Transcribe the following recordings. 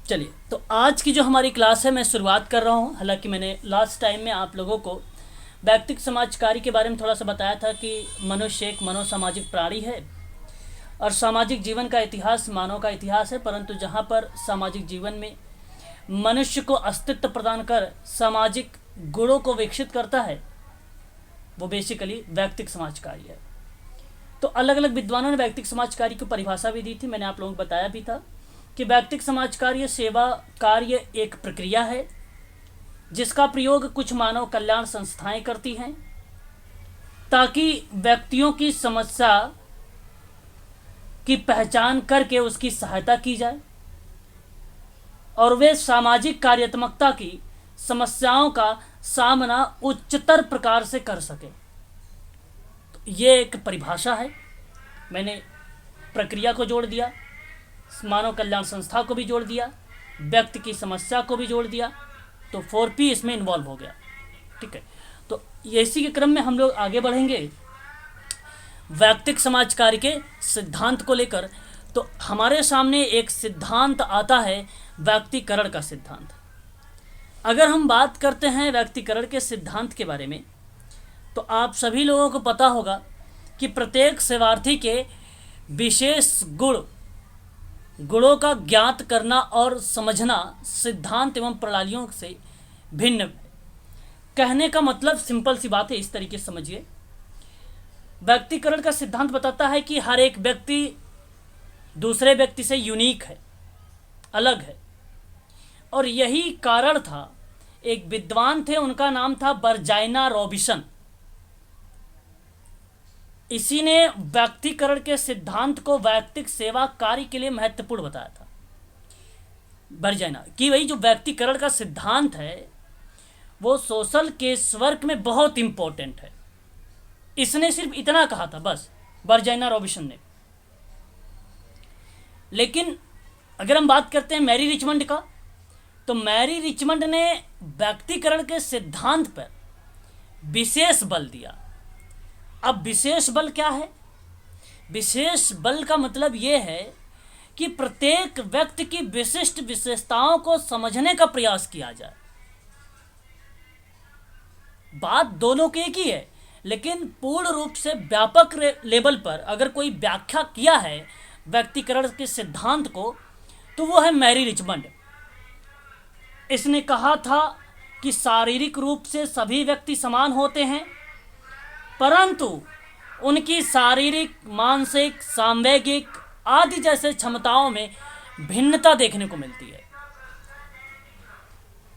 चलिए, तो आज की जो हमारी क्लास है मैं शुरुआत कर रहा हूँ। हालांकि मैंने लास्ट टाइम में आप लोगों को व्यक्तिक समाज कार्य के बारे में थोड़ा सा बताया था कि मनुष्य एक मनोसामाजिक प्राणी है और सामाजिक जीवन का इतिहास मानव का इतिहास है, परंतु जहाँ पर सामाजिक जीवन में मनुष्य को अस्तित्व प्रदान कर सामाजिक गुणों को विकसित करता है वो बेसिकली व्यक्तिक समाज कार्य है। तो अलग अलग विद्वानों ने व्यक्तिक समाज कार्य की परिभाषा भी दी थी। मैंने आप लोगों को बताया भी था कि व्यक्तिक समाज कार्य सेवा कार्य एक प्रक्रिया है जिसका प्रयोग कुछ मानव कल्याण संस्थाएं करती हैं ताकि व्यक्तियों की समस्या की पहचान करके उसकी सहायता की जाए और वे सामाजिक कार्यात्मकता की समस्याओं का सामना उच्चतर प्रकार से कर सके। तो ये एक परिभाषा है। मैंने प्रक्रिया को जोड़ दिया, मानव कल्याण संस्था को भी जोड़ दिया, व्यक्ति की समस्या को भी जोड़ दिया, तो 4P इसमें इन्वॉल्व हो गया। ठीक है, तो इसी के क्रम में हम लोग आगे बढ़ेंगे व्यक्तिक समाज कार्य के सिद्धांत को लेकर। तो हमारे सामने एक सिद्धांत आता है व्यक्तिकरण का सिद्धांत। अगर हम बात करते हैं व्यक्तिकरण के सिद्धांत के बारे में तो आप सभी लोगों को पता होगा कि प्रत्येक सेवार्थी के विशेष गुणों का ज्ञात करना और समझना सिद्धांत एवं प्रणालियों से भिन्न। कहने का मतलब सिंपल सी बात है, इस तरीके से समझिए। व्यक्तिकरण का सिद्धांत बताता है कि हर एक व्यक्ति दूसरे व्यक्ति से यूनिक है, अलग है, और यही कारण था। एक विद्वान थे, उनका नाम था बर्जाइना रॉबिसन। इसी ने व्यक्तिकरण के सिद्धांत को व्यक्तिक सेवा कार्य के लिए महत्वपूर्ण बताया था। बर्जाइना कि वही जो व्यक्तिकरण का सिद्धांत है वो सोशल केस वर्क में बहुत इंपॉर्टेंट है। इसने सिर्फ इतना कहा था बस, बर्जाइना रॉबिसन ने। लेकिन अगर हम बात करते हैं मैरी रिचमंड का, तो मैरी रिचमंड ने व्यक्तिकरण के सिद्धांत पर विशेष बल दिया। अब विशेष बल क्या है? विशेष बल का मतलब यह है कि प्रत्येक व्यक्ति की विशिष्ट विशेषताओं को समझने का प्रयास किया जाए। बात दोनों की एक ही है, लेकिन पूर्ण रूप से व्यापक लेवल पर अगर कोई व्याख्या किया है व्यक्तिकरण के सिद्धांत को तो वो है मैरी रिचमंड। इसने कहा था कि शारीरिक रूप से सभी व्यक्ति समान होते हैं, परंतु उनकी शारीरिक, मानसिक, सांवेगिक आदि जैसे क्षमताओं में भिन्नता देखने को मिलती है।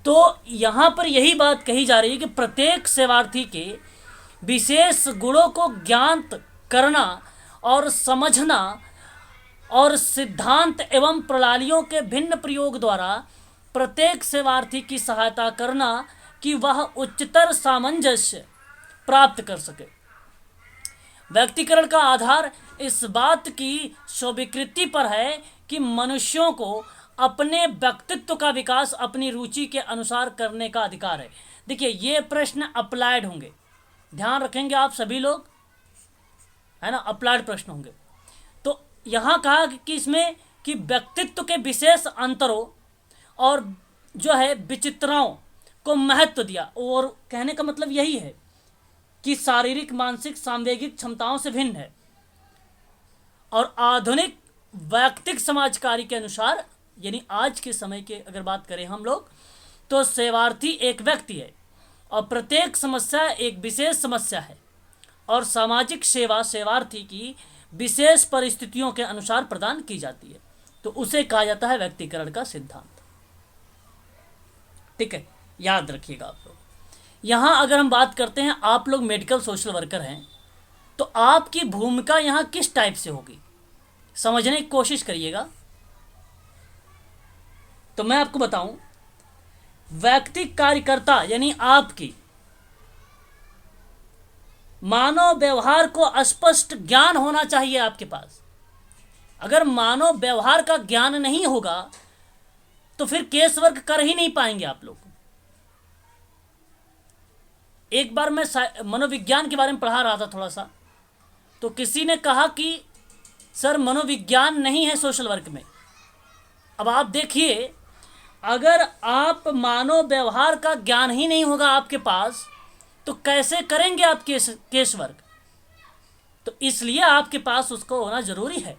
तो यहाँ पर यही बात कही जा रही है कि प्रत्येक सेवार्थी के विशेष गुणों को ज्ञात करना और समझना और सिद्धांत एवं प्रणालियों के भिन्न प्रयोग द्वारा प्रत्येक सेवार्थी की सहायता करना कि वह उच्चतर सामंजस्य प्राप्त कर सके। व्यक्तिकरण का आधार इस बात की स्वीकृति पर है कि मनुष्यों को अपने व्यक्तित्व का विकास अपनी रुचि के अनुसार करने का अधिकार है। देखिए, ये प्रश्न अप्लाइड होंगे, ध्यान रखेंगे आप सभी लोग, है ना, अप्लाइड प्रश्न होंगे। तो यहाँ कहा कि इसमें कि व्यक्तित्व के विशेष अंतरों और जो है विचित्रताओं को महत्व दिया, और कहने का मतलब यही है कि शारीरिक, मानसिक, सांवेगिक क्षमताओं से भिन्न है। और आधुनिक व्यक्तिक समाज कार्य के अनुसार, यानी आज के समय के अगर बात करें हम लोग, तो सेवार्थी एक व्यक्ति है और प्रत्येक समस्या एक विशेष समस्या है और सामाजिक सेवा सेवार्थी की विशेष परिस्थितियों के अनुसार प्रदान की जाती है। तो उसे कहा जाता है व्यक्तिकरण का सिद्धांत। ठीक है, याद रखिएगा आप लोग। यहाँ अगर हम बात करते हैं, आप लोग मेडिकल सोशल वर्कर हैं, तो आपकी भूमिका यहाँ किस टाइप से होगी समझने की कोशिश करिएगा। तो मैं आपको बताऊं, व्यक्तिक कार्यकर्ता यानी आपकी मानव व्यवहार को स्पष्ट ज्ञान होना चाहिए आपके पास। अगर मानव व्यवहार का ज्ञान नहीं होगा तो फिर केस वर्क कर ही नहीं पाएंगे आप लोग। एक बार मैं मनोविज्ञान के बारे में पढ़ा रहा था थोड़ा सा, तो किसी ने कहा कि सर मनोविज्ञान नहीं है सोशल वर्क में। अब आप देखिए अगर आप मानव व्यवहार का ज्ञान ही नहीं होगा आपके पास तो कैसे करेंगे आप केस वर्क। तो इसलिए आपके पास उसको होना जरूरी है।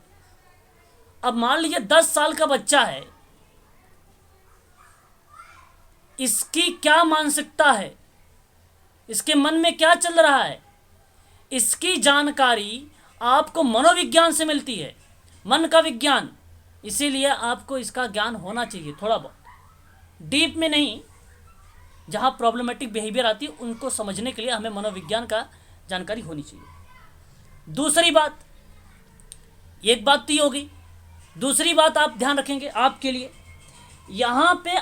अब मान लीजिए 10 साल का बच्चा है, इसकी क्या मानसिकता है, इसके मन में क्या चल रहा है, इसकी जानकारी आपको मनोविज्ञान से मिलती है, मन का विज्ञान। इसीलिए आपको इसका ज्ञान होना चाहिए, थोड़ा बहुत डीप में नहीं। जहाँ प्रॉब्लमेटिक बिहेवियर आती है उनको समझने के लिए हमें मनोविज्ञान का जानकारी होनी चाहिए। दूसरी बात, एक बात तो ये होगी, दूसरी बात आप ध्यान रखेंगे आपके लिए, यहाँ पे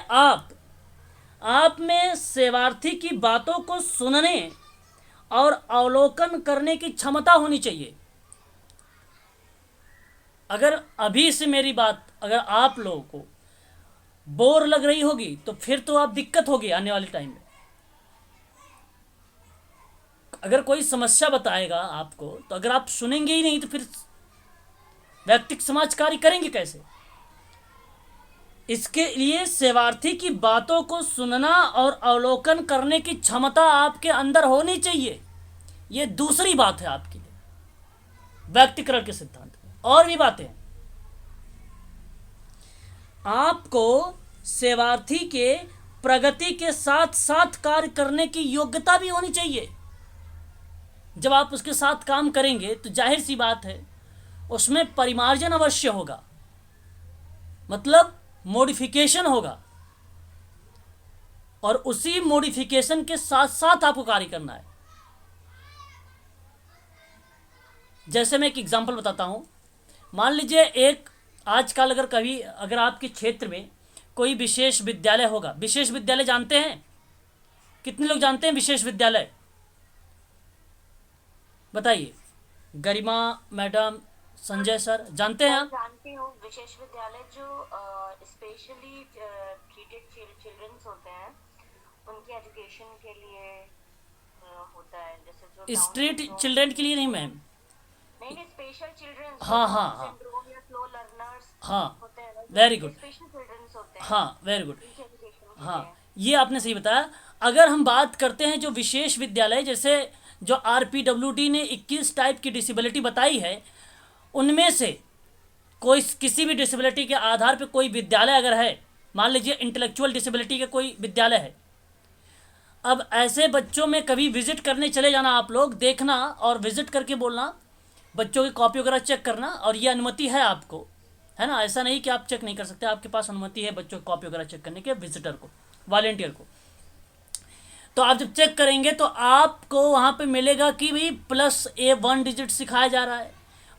आप में सेवार्थी की बातों को सुनने और अवलोकन करने की क्षमता होनी चाहिए। अगर अभी से मेरी बात अगर आप लोगों को बोर लग रही होगी तो फिर तो आप दिक्कत होगी आने वाले टाइम में। अगर कोई समस्या बताएगा आपको तो अगर आप सुनेंगे ही नहीं तो फिर व्यक्तिगत समाज कार्य करेंगे कैसे। इसके लिए सेवार्थी की बातों को सुनना और अवलोकन करने की क्षमता आपके अंदर होनी चाहिए। यह दूसरी बात है आपके लिए व्यक्तिकरण के सिद्धांत में। और भी बातें, आपको सेवार्थी के प्रगति के साथ साथ कार्य करने की योग्यता भी होनी चाहिए। जब आप उसके साथ काम करेंगे तो जाहिर सी बात है उसमें परिमार्जन अवश्य होगा, मतलब मॉडिफिकेशन होगा, और उसी मॉडिफिकेशन के साथ साथ आपको कार्य करना है। जैसे मैं एक एग्जांपल बताता हूं, मान लीजिए एक आजकल अगर आपके क्षेत्र में कोई विशेष विद्यालय होगा। विशेष विद्यालय जानते हैं? कितने लोग जानते हैं विशेष विद्यालय? बताइए। गरिमा मैडम, संजय सर, जानते हैं आप? जानती हूँ विशेष विद्यालय जो स्पेशली ट्रीटेड चिल्ड्रंस होते हैं उनके एजुकेशन के लिए होता है। जैसे जो स्ट्रीट चिल्ड्रन के लिए नहीं मैम, नहीं स्पेशल चिल्ड्रंस, हाँ हाँ हाँ सिंड्रोम या स्लो लर्नर्स हाँ, होते हैं, वेरी गुड, स्पेशल चिल्ड्रंस होते हैं, हाँ वेरी गुड, उनके एजुकेशन के हाँ लिए। ये आपने सही बताया। अगर हम बात करते हैं जो विशेष विद्यालय, जैसे जो RPWD ने 21 टाइप की डिसेबिलिटी बताई है, उनमें से कोई किसी भी डिसेबिलिटी के आधार पर कोई विद्यालय अगर है, मान लीजिए इंटेलेक्चुअल डिसेबिलिटी का कोई विद्यालय है, अब ऐसे बच्चों में कभी विजिट करने चले जाना, आप लोग देखना और विजिट करके बोलना, बच्चों की कॉपी वगैरह चेक करना, और ये अनुमति है आपको, है ना। ऐसा नहीं कि आप चेक नहीं कर सकते, आपके पास अनुमति है बच्चों की कॉपी वगैरह चेक करने के, विजिटर को, वॉलेंटियर को। तो आप जब चेक करेंगे तो आपको वहाँ पे मिलेगा कि भाई +1 डिजिट सिखाया जा रहा है,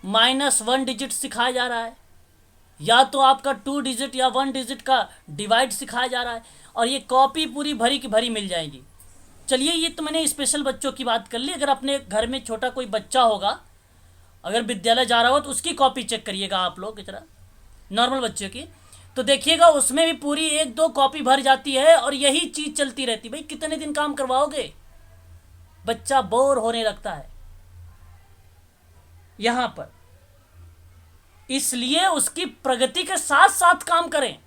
-1 डिजिट सिखाया जा रहा है, या तो आपका 2 डिजिट या 1 डिजिट का डिवाइड सिखाया जा रहा है, और ये कॉपी पूरी भरी की भरी मिल जाएगी। चलिए, ये तो मैंने स्पेशल बच्चों की बात कर ली। अगर अपने घर में छोटा कोई बच्चा होगा, अगर विद्यालय जा रहा हो तो उसकी कॉपी चेक करिएगा आप लोग की तरह, नॉर्मल बच्चे की, तो देखिएगा उसमें भी पूरी 1-2 कॉपी भर जाती है, और यही चीज़ चलती रहती। भाई कितने दिन काम करवाओगे, बच्चा बोर होने लगता है यहाँ पर। इसलिए उसकी प्रगति के साथ साथ काम करें।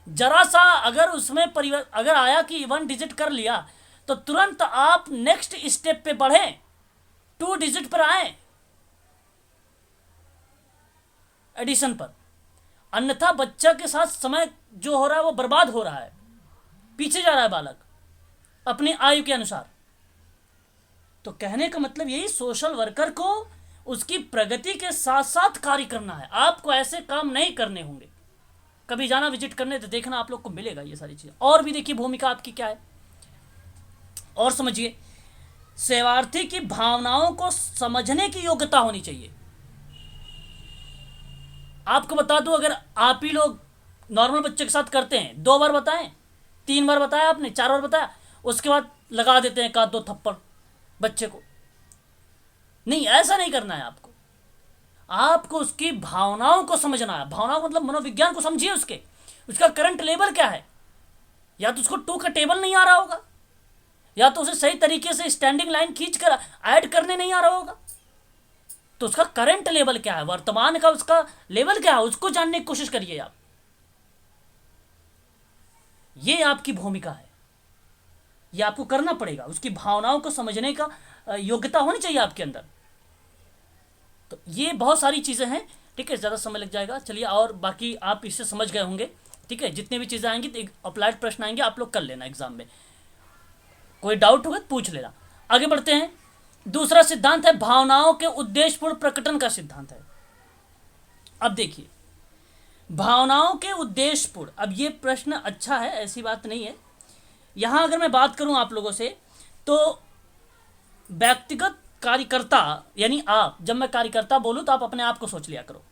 जरा सा अगर उसमें अगर आया कि 1 डिजिट कर लिया तो तुरंत आप नेक्स्ट स्टेप पे बढ़ें, 2 डिजिट पर आए, एडिशन पर। अन्यथा बच्चा के साथ समय जो हो रहा है वो बर्बाद हो रहा है, पीछे जा रहा है बालक अपनी आयु के अनुसार। तो कहने का मतलब यही, सोशल वर्कर को उसकी प्रगति के साथ साथ कार्य करना है। आपको ऐसे काम नहीं करने होंगे। कभी जाना विजिट करने तो देखना आप लोग को मिलेगा ये सारी चीज़ें। और भी देखिए भूमिका आपकी क्या है, और समझिए। सेवार्थी की भावनाओं को समझने की योग्यता होनी चाहिए। आपको बता दूं, अगर आप ही लोग नॉर्मल बच्चे के साथ करते हैं, 2 बार बताएं, 3 बार बताया आपने, 4 बार बताया, उसके बाद लगा देते हैं 1-2 थप्पड़ बच्चे को। नहीं, ऐसा नहीं करना है आपको। आपको उसकी भावनाओं को समझना है। भावनाओं मतलब मनोविज्ञान को समझिए, उसका करंट लेवल क्या है। या तो उसको 2 का टेबल नहीं आ रहा होगा, या तो उसे सही तरीके से स्टैंडिंग लाइन खींच कर ऐड करने नहीं आ रहा होगा। तो उसका करंट लेवल क्या है, वर्तमान का उसका लेवल क्या है, उसको जानने की कोशिश करिए आप। ये आपकी भूमिका है, ये आपको करना पड़ेगा। उसकी भावनाओं को समझने का योग्यता होनी चाहिए आपके अंदर। तो ये बहुत सारी चीज़ें हैं, ठीक है, ज़्यादा समय लग जाएगा। चलिए, और बाकी आप इससे समझ गए होंगे, ठीक है। जितने भी चीज़ें आएंगी, तो अप्लाइड प्रश्न आएंगे, आप लोग कर लेना एग्जाम में। कोई डाउट होगा तो पूछ लेना। आगे बढ़ते हैं। दूसरा सिद्धांत है भावनाओं के उद्देश्यपूर्ण प्रकटन का सिद्धांत है। अब देखिए, भावनाओं के उद्देश्यपूर्ण, अब ये प्रश्न अच्छा है, ऐसी बात नहीं है। यहां अगर मैं बात करूं आप लोगों से, तो व्यक्तिगत कार्यकर्ता, यानी आप, जब मैं कार्यकर्ता बोलूं तो आप अपने आप को सोच लिया करो।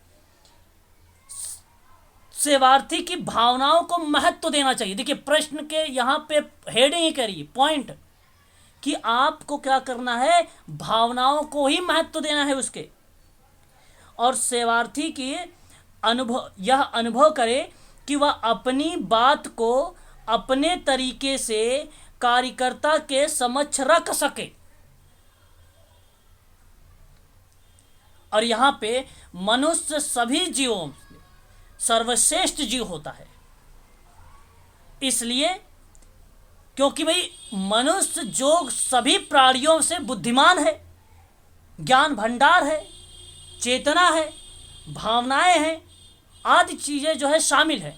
सेवार्थी की भावनाओं को महत्व देना चाहिए। देखिए, प्रश्न के यहां पे हेडिंग ही कह रही है, पॉइंट, कि आपको क्या करना है, भावनाओं को ही महत्व देना है उसके। और सेवार्थी की अनुभव, यह अनुभव करे कि वह अपनी बात को अपने तरीके से कार्यकर्ता के समक्ष रख सके। और यहां पे मनुष्य सभी जीवों में सर्वश्रेष्ठ जीव होता है, इसलिए क्योंकि भाई मनुष्य जो सभी प्राणियों से बुद्धिमान है, ज्ञान भंडार है, चेतना है, भावनाएं हैं, आदि चीजें जो है शामिल है।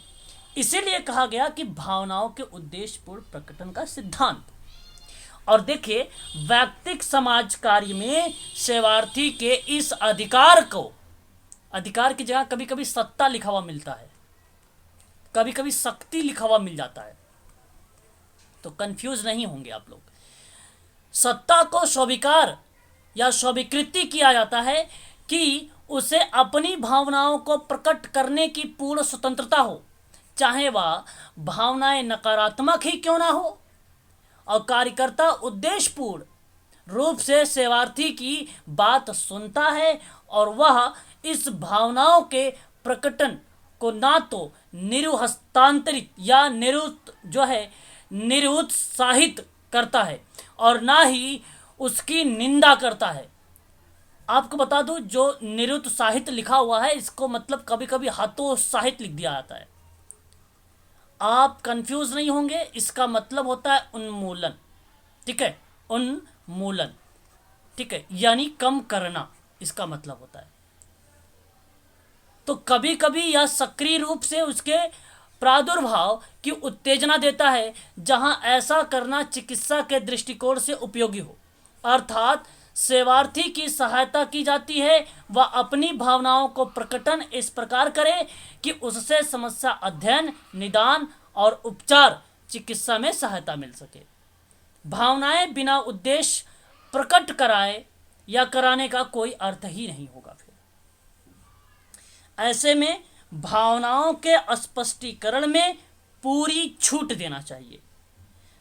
इसीलिए कहा गया कि भावनाओं के उद्देश्यपूर्ण प्रकटन का सिद्धांत। और देखिए, व्यक्तिक समाज कार्य में सेवार्थी के इस अधिकार को, अधिकार की जगह कभी कभी सत्ता लिखा हुआ मिलता है, कभी कभी शक्ति लिखा हुआ मिल जाता है, तो कंफ्यूज नहीं होंगे आप लोग। सत्ता को स्वीकार या स्वीकृति किया जाता है कि उसे अपनी भावनाओं को प्रकट करने की पूर्ण स्वतंत्रता हो, चाहे वह भावनाएं नकारात्मक ही क्यों ना हो। और कार्यकर्ता उद्देश्यपूर्ण रूप से सेवार्थी की बात सुनता है, और वह इस भावनाओं के प्रकटन को ना तो निरुहस्तांतरित या निरुत्साहित करता है, और ना ही उसकी निंदा करता है। आपको बता दूं, जो निरुत्साहित लिखा हुआ है, इसको मतलब कभी कभी हतोत्साहित लिख दिया जाता है। आप कंफ्यूज नहीं होंगे, इसका मतलब होता है उन्मूलन, ठीक है, उन्मूलन, ठीक है, यानी कम करना, इसका मतलब होता है। तो कभी कभी यह सक्रिय रूप से उसके प्रादुर्भाव की उत्तेजना देता है, जहां ऐसा करना चिकित्सा के दृष्टिकोण से उपयोगी हो। अर्थात सेवार्थी की सहायता की जाती है, वह अपनी भावनाओं को प्रकटन इस प्रकार करे कि उससे समस्या अध्ययन, निदान और उपचार चिकित्सा में सहायता मिल सके। भावनाएं बिना उद्देश्य प्रकट कराए या कराने का कोई अर्थ ही नहीं होगा। फिर ऐसे में भावनाओं के स्पष्टीकरण में पूरी छूट देना चाहिए।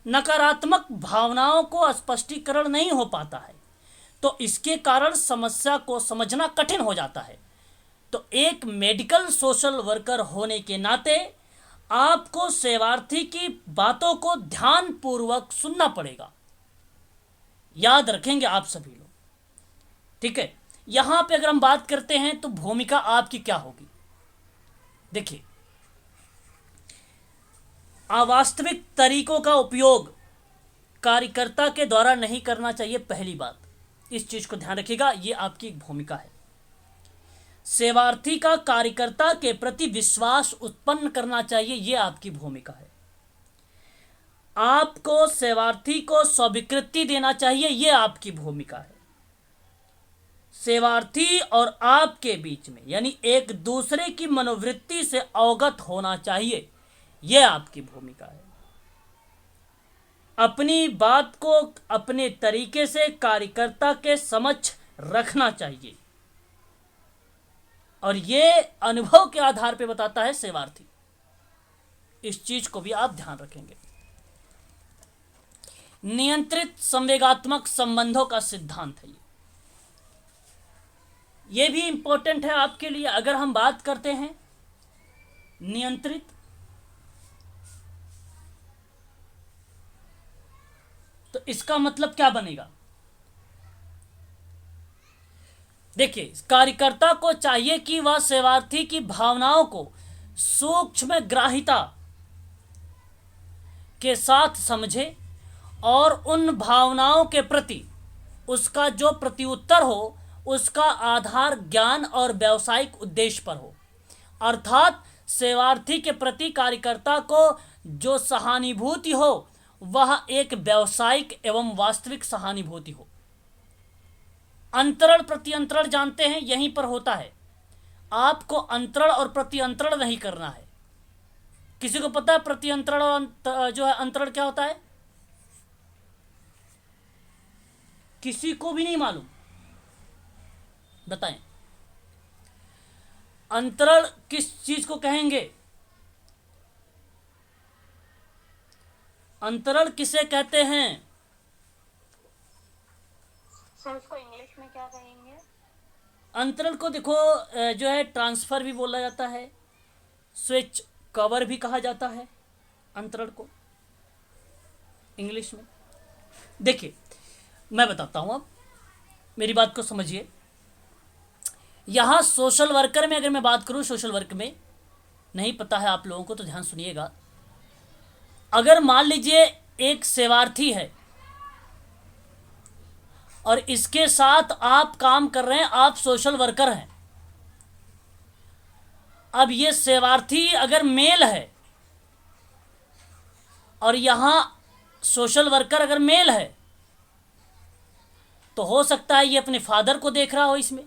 नकारात्मक भावनाओं को स्पष्टीकरण नहीं हो पाता है, तो इसके कारण समस्या को समझना कठिन हो जाता है। तो एक मेडिकल सोशल वर्कर होने के नाते आपको सेवार्थी की बातों को ध्यान पूर्वक सुनना पड़ेगा। याद रखेंगे आप सभी लोग, ठीक है। यहां पे अगर हम बात करते हैं तो भूमिका आपकी क्या होगी। देखिए, अवास्तविक तरीकों का उपयोग कार्यकर्ता के द्वारा नहीं करना चाहिए। पहली बात, इस चीज को ध्यान रखिएगा, ये आपकी एक भूमिका है। सेवार्थी का कार्यकर्ता के प्रति विश्वास उत्पन्न करना चाहिए, ये आपकी भूमिका है। आपको सेवार्थी को स्वीकृति देना चाहिए, ये आपकी भूमिका है। सेवार्थी और आपके बीच में, यानी एक दूसरे की मनोवृत्ति से अवगत होना चाहिए, यह आपकी भूमिका है। अपनी बात को अपने तरीके से कार्यकर्ता के समक्ष रखना चाहिए, और यह अनुभव के आधार पर बताता है सेवार्थी। इस चीज को भी आप ध्यान रखेंगे। नियंत्रित संवेगात्मक संबंधों का सिद्धांत है ये भी इंपॉर्टेंट है आपके लिए। अगर हम बात करते हैं नियंत्रित, तो इसका मतलब क्या बनेगा। देखिए, कार्यकर्ता को चाहिए कि वह सेवार्थी की भावनाओं को सूक्ष्म ग्राह्यता के साथ समझे और उन भावनाओं के प्रति उसका जो प्रत्युत्तर हो उसका आधार ज्ञान और व्यावसायिक उद्देश्य पर हो। अर्थात सेवार्थी के प्रति कार्यकर्ता को जो सहानुभूति हो वह एक व्यावसायिक एवं वास्तविक सहानुभूति हो। अंतरण प्रत्यंतरण जानते हैं, यहीं पर होता है। आपको अंतरण और प्रत्यंतरण नहीं करना है। किसी को पता है प्रत्यंतरण और जो है अंतरण क्या होता है? किसी को भी नहीं मालूम? बताएं, अंतरण किस चीज को कहेंगे? अंतरण किसे कहते हैं? सर उसको इंग्लिश में क्या कहेंगे? अंतरण को देखो जो है ट्रांसफर भी बोला जाता है, स्विच कवर भी कहा जाता है अंतरण को इंग्लिश में। देखिए मैं बताता हूं, अब मेरी बात को समझिए। यहां सोशल वर्कर में अगर मैं बात करूं, सोशल वर्क में नहीं पता है आप लोगों को तो ध्यान सुनिएगा। अगर मान लीजिए एक सेवार्थी है और इसके साथ आप काम कर रहे हैं, आप सोशल वर्कर हैं। अब ये सेवार्थी अगर मेल है और यहां सोशल वर्कर अगर मेल है तो हो सकता है ये अपने फादर को देख रहा हो, इसमें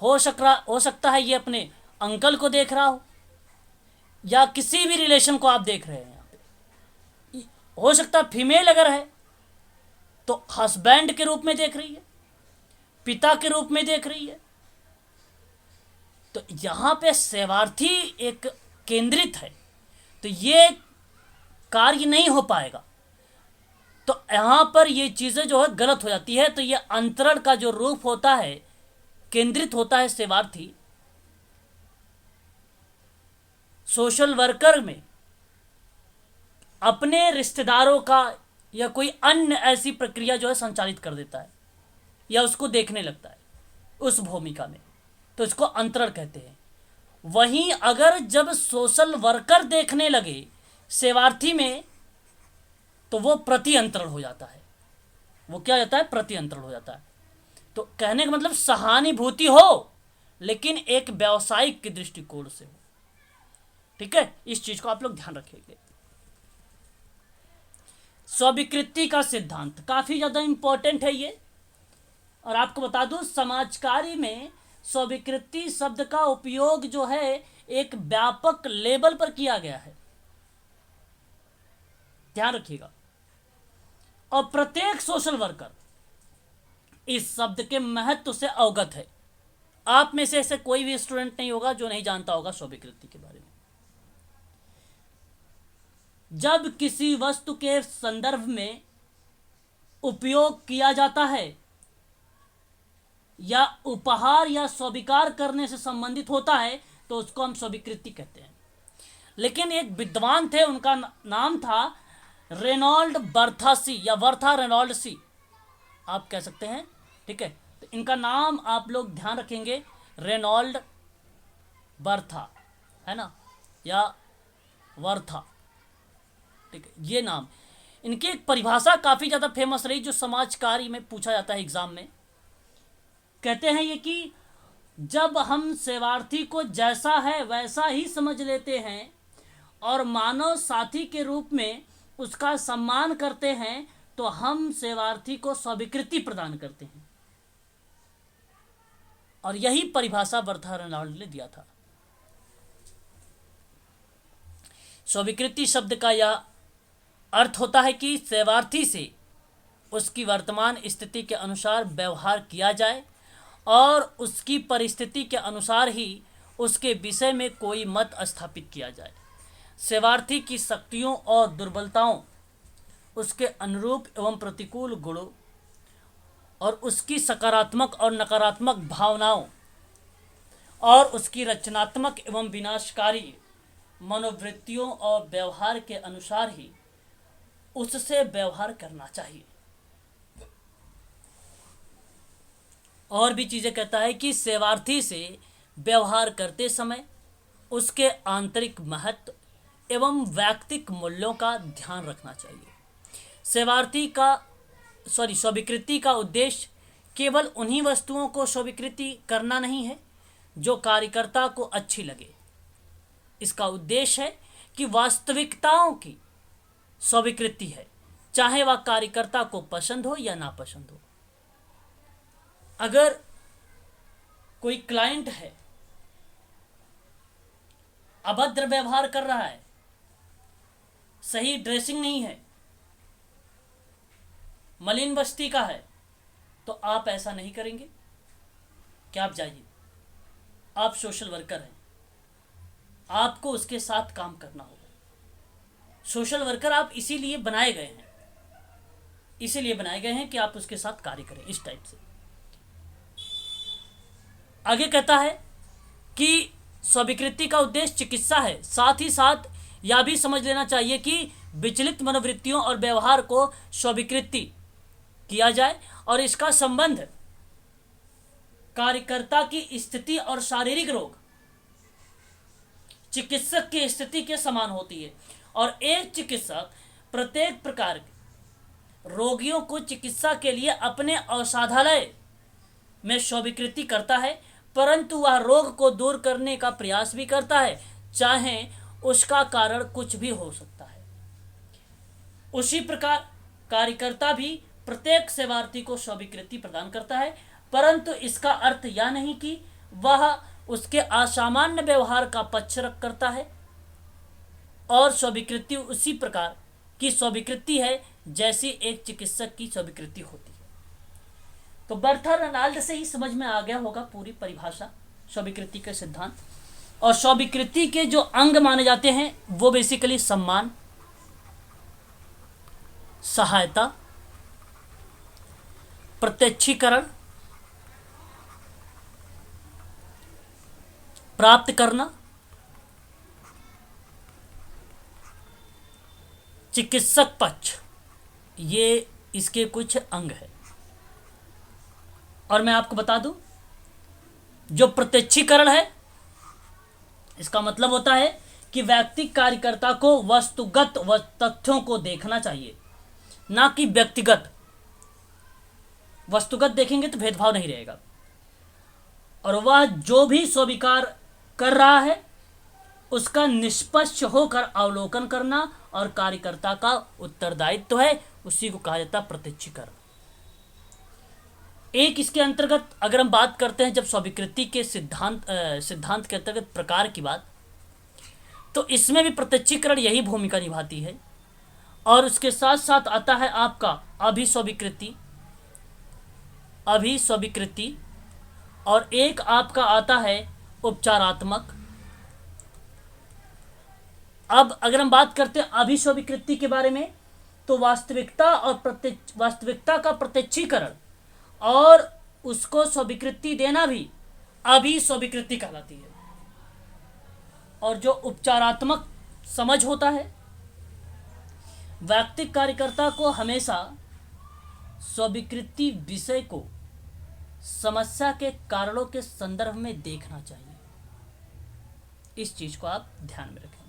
हो सकता है ये अपने अंकल को देख रहा हो, या किसी भी रिलेशन को आप देख रहे हैं यहाँ पे। हो सकता है फीमेल अगर है तो हस्बैंड के रूप में देख रही है, पिता के रूप में देख रही है। तो यहां पे सेवार्थी एक केंद्रित है, तो ये कार्य नहीं हो पाएगा। तो यहां पर ये चीजें जो है गलत हो जाती है। तो ये अंतरण का जो रूप होता है, केंद्रित होता है सेवार्थी, सोशल वर्कर में अपने रिश्तेदारों का या कोई अन्य ऐसी प्रक्रिया जो है संचालित कर देता है या उसको देखने लगता है उस भूमिका में, तो इसको अंतरण कहते हैं। वहीं अगर जब सोशल वर्कर देखने लगे सेवार्थी में तो वो प्रति अंतरण हो जाता है। वो क्या हो जाता है? प्रति अंतरण हो जाता है। तो कहने का मतलब सहानुभूति हो लेकिन एक व्यावसायिक के दृष्टिकोण से हो। ठीक है, इस चीज को आप लोग ध्यान रखेंगे। स्वीकृति का सिद्धांत काफी ज्यादा इंपॉर्टेंट है ये, और आपको बता दूं समाज कार्य में स्वीकृति शब्द का उपयोग जो है एक व्यापक लेवल पर किया गया है, ध्यान रखिएगा। और प्रत्येक सोशल वर्कर इस शब्द के महत्व से अवगत है। आप में से ऐसे कोई भी स्टूडेंट नहीं होगा जो नहीं जानता होगा स्वीकृति के बारे में। जब किसी वस्तु के संदर्भ में उपयोग किया जाता है या उपहार या स्वीकार करने से संबंधित होता है तो उसको हम स्वीकृति कहते हैं। लेकिन एक विद्वान थे, उनका नाम था रेनॉल्ड बर्थासी या बर्था रेनॉल्ड सी, आप कह सकते हैं। ठीक है, तो इनका नाम आप लोग ध्यान रखेंगे, रेनॉल्ड बर्था, है ना, या वर्था। ठीक है, ये नाम। इनकी एक परिभाषा काफी ज्यादा फेमस रही जो समाज कार्य में पूछा जाता है एग्जाम में। कहते हैं ये कि जब हम सेवार्थी को जैसा है वैसा ही समझ लेते हैं और मानव साथी के रूप में उसका सम्मान करते हैं तो हम सेवार्थी को स्वीकृति प्रदान करते हैं। और यही परिभाषा बर्था रेनॉल्ड ने दिया था। स्वीकृति शब्द का यह अर्थ होता है कि सेवार्थी से उसकी वर्तमान स्थिति के अनुसार व्यवहार किया जाए और उसकी परिस्थिति के अनुसार ही उसके विषय में कोई मत स्थापित किया जाए। सेवार्थी की शक्तियों और दुर्बलताओं, उसके अनुरूप एवं प्रतिकूल गुणों और उसकी सकारात्मक और नकारात्मक भावनाओं और उसकी रचनात्मक एवं विनाशकारी मनोवृत्तियों और व्यवहार के अनुसार ही उससे व्यवहार करना चाहिए। और भी चीजें कहता है कि सेवार्थी से व्यवहार करते समय उसके आंतरिक महत्व एवं वैयक्तिक मूल्यों का ध्यान रखना चाहिए। स्वीकृति का उद्देश्य केवल उन्हीं वस्तुओं को स्वीकृति करना नहीं है जो कार्यकर्ता को अच्छी लगे। इसका उद्देश्य है कि वास्तविकताओं की स्वीकृति है, चाहे वह कार्यकर्ता को पसंद हो या नापसंद हो। अगर कोई क्लाइंट है, अभद्र व्यवहार कर रहा है, सही ड्रेसिंग नहीं है, मलिन बस्ती का है, तो आप ऐसा नहीं करेंगे कि आप जाइए। आप सोशल वर्कर हैं, आपको उसके साथ काम करना होगा। सोशल वर्कर आप इसीलिए बनाए गए हैं कि आप उसके साथ कार्य करें। इस टाइप से आगे कहता है कि स्वीकृति का उद्देश्य चिकित्सा है। साथ ही साथ यह भी समझ लेना चाहिए कि विचलित मनोवृत्तियों और व्यवहार को स्वीकृति किया जाए और इसका संबंध कार्यकर्ता की स्थिति और शारीरिक रोग चिकित्सक की स्थिति के समान होती है, और एक चिकित्सक प्रत्येक प्रकार के रोगियों को चिकित्सा के लिए अपने औषधालय में स्वीकृति करता है, परंतु वह रोग को दूर करने का प्रयास भी करता है, चाहे उसका कारण कुछ भी हो सकता है। उसी प्रकार कार्यकर्ता भी प्रत्येक सेवार्थी को स्वीकृति प्रदान करता है, परंतु इसका अर्थ यह नहीं कि वह उसके असामान्य व्यवहार का पक्ष रख करता है। और स्वीकृति उसी प्रकार की स्वीकृति है जैसी एक चिकित्सक की स्वीकृति होती है। तो बर्थर-रेनाल्ड से ही समझ में आ गया होगा पूरी परिभाषा स्वीकृति के सिद्धांत। और स्वीकृति के जो अंग माने जाते हैं वो बेसिकली सम्मान, सहायता, प्रत्यक्षीकरण, प्राप्त करना, चिकित्सक पक्ष, ये इसके कुछ अंग है। और मैं आपको बता दूं, जो प्रत्यक्षीकरण है इसका मतलब होता है कि व्यक्ति कार्यकर्ता को वस्तुगत तथ्यों को देखना चाहिए, ना कि व्यक्तिगत। वस्तुगत देखेंगे तो भेदभाव नहीं रहेगा। और वह जो भी स्वीकार कर रहा है उसका निष्पक्ष होकर अवलोकन करना और कार्यकर्ता का उत्तरदायित्व है, उसी को कहा जाता है प्रत्यक्षीकरण। एक इसके अंतर्गत अगर हम बात करते हैं, जब स्वीकृति के सिद्धांत के अंतर्गत प्रकार की बात, तो इसमें भी प्रत्यक्षीकरण यही भूमिका निभाती है। और उसके साथ साथ आता है आपका अभिस्वीकृति, और एक आपका आता है उपचारात्मक। अब अगर हम बात करते हैं अभिस्वीकृति के बारे में, तो वास्तविकता का प्रत्यक्षीकरण और उसको स्वीकृति देना भी अभिस्वीकृति कहलाती है। और जो उपचारात्मक समझ होता है, व्यक्तिगत कार्यकर्ता को हमेशा स्वीकृति विषय को समस्या के कारणों के संदर्भ में देखना चाहिए। इस चीज को आप ध्यान में रखें।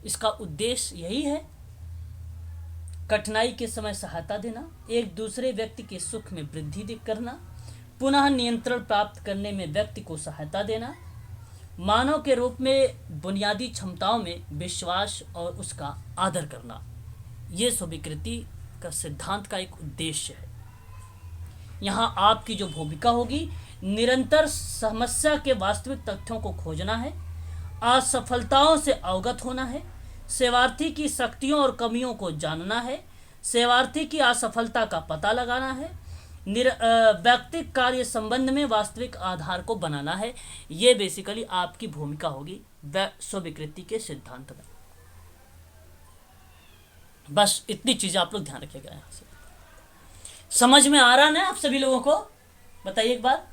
इसका उद्देश्य यही है, कठिनाई के समय सहायता देना, एक दूसरे व्यक्ति के सुख में वृद्धि करना, पुनः नियंत्रण प्राप्त करने में व्यक्ति को सहायता देना, मानव के रूप में बुनियादी क्षमताओं में विश्वास और उसका आदर करना। ये स्वीकृति का सिद्धांत का एक उद्देश्य है। यहाँ आपकी जो भूमिका होगी, निरंतर समस्या के वास्तविक तथ्यों को खोजना है, असफलताओं से अवगत होना है, सेवार्थी की शक्तियों और कमियों को जानना है, सेवार्थी की असफलता का पता लगाना है, व्यक्तिगत कार्य संबंध में वास्तविक आधार को बनाना है। ये बेसिकली आपकी भूमिका होगी स्वीकृति के सिद्धांत में। बस इतनी चीजें आप लोग ध्यान रखिएगा। यहाँ से समझ में आ रहा ना आप सभी लोगों को? बताइए एक बार।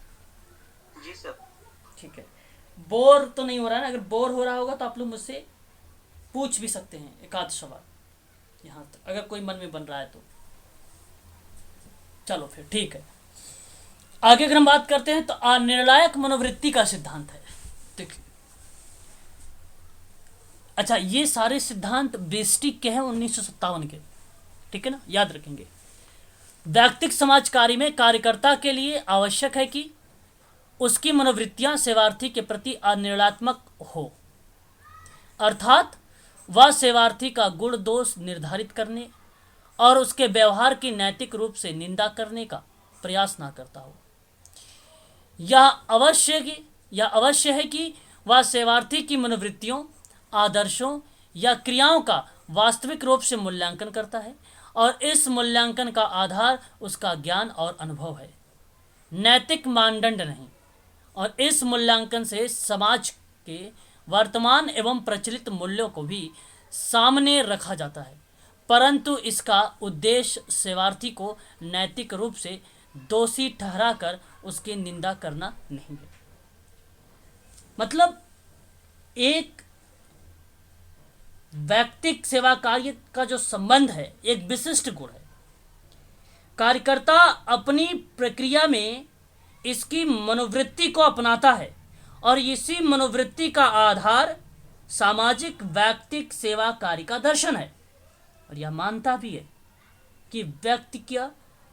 जी सर। ठीक है, बोर तो नहीं हो रहा ना? अगर बोर हो रहा होगा तो आप लोग मुझसे पूछ भी सकते हैं एक आध सवाल यहाँ तक, अगर कोई मन में बन रहा है तो। चलो फिर ठीक है, आगे अगर हम बात करते हैं तो अनिर्णायक मनोवृत्ति का सिद्धांत है। देखिए, अच्छा, ये सारे सिद्धांत बेस्टिक के हैं 1957 के, ठीक है ना, याद रखेंगे। व्यक्तिक समाज कार्य में कार्यकर्ता के लिए आवश्यक है कि उसकी मनोवृत्तियां सेवार्थी के प्रति अनिर्णयात्मक हो, अर्थात वह सेवार्थी का गुण दोष निर्धारित करने और उसके व्यवहार की नैतिक रूप से निंदा करने का प्रयास ना करता हो। यह अवश्य है कि वह सेवार्थी की मनोवृत्तियों, आदर्शों या क्रियाओं का वास्तविक रूप से मूल्यांकन करता है और इस मूल्यांकन का आधार उसका ज्ञान और अनुभव है, नैतिक मानदंड नहीं। और इस मूल्यांकन से समाज के वर्तमान एवं प्रचलित मूल्यों को भी सामने रखा जाता है, परंतु इसका उद्देश्य सेवार्थी को नैतिक रूप से दोषी ठहराकर उसकी निंदा करना नहीं है। मतलब एक व्यक्तिक सेवा कार्य का जो संबंध है एक विशिष्ट गुण है। कार्यकर्ता अपनी प्रक्रिया में इसकी मनोवृत्ति को अपनाता है और इसी मनोवृत्ति का आधार सामाजिक व्यक्तिक सेवा कार्य का दर्शन है, और यह मानता भी है कि व्यक्ति की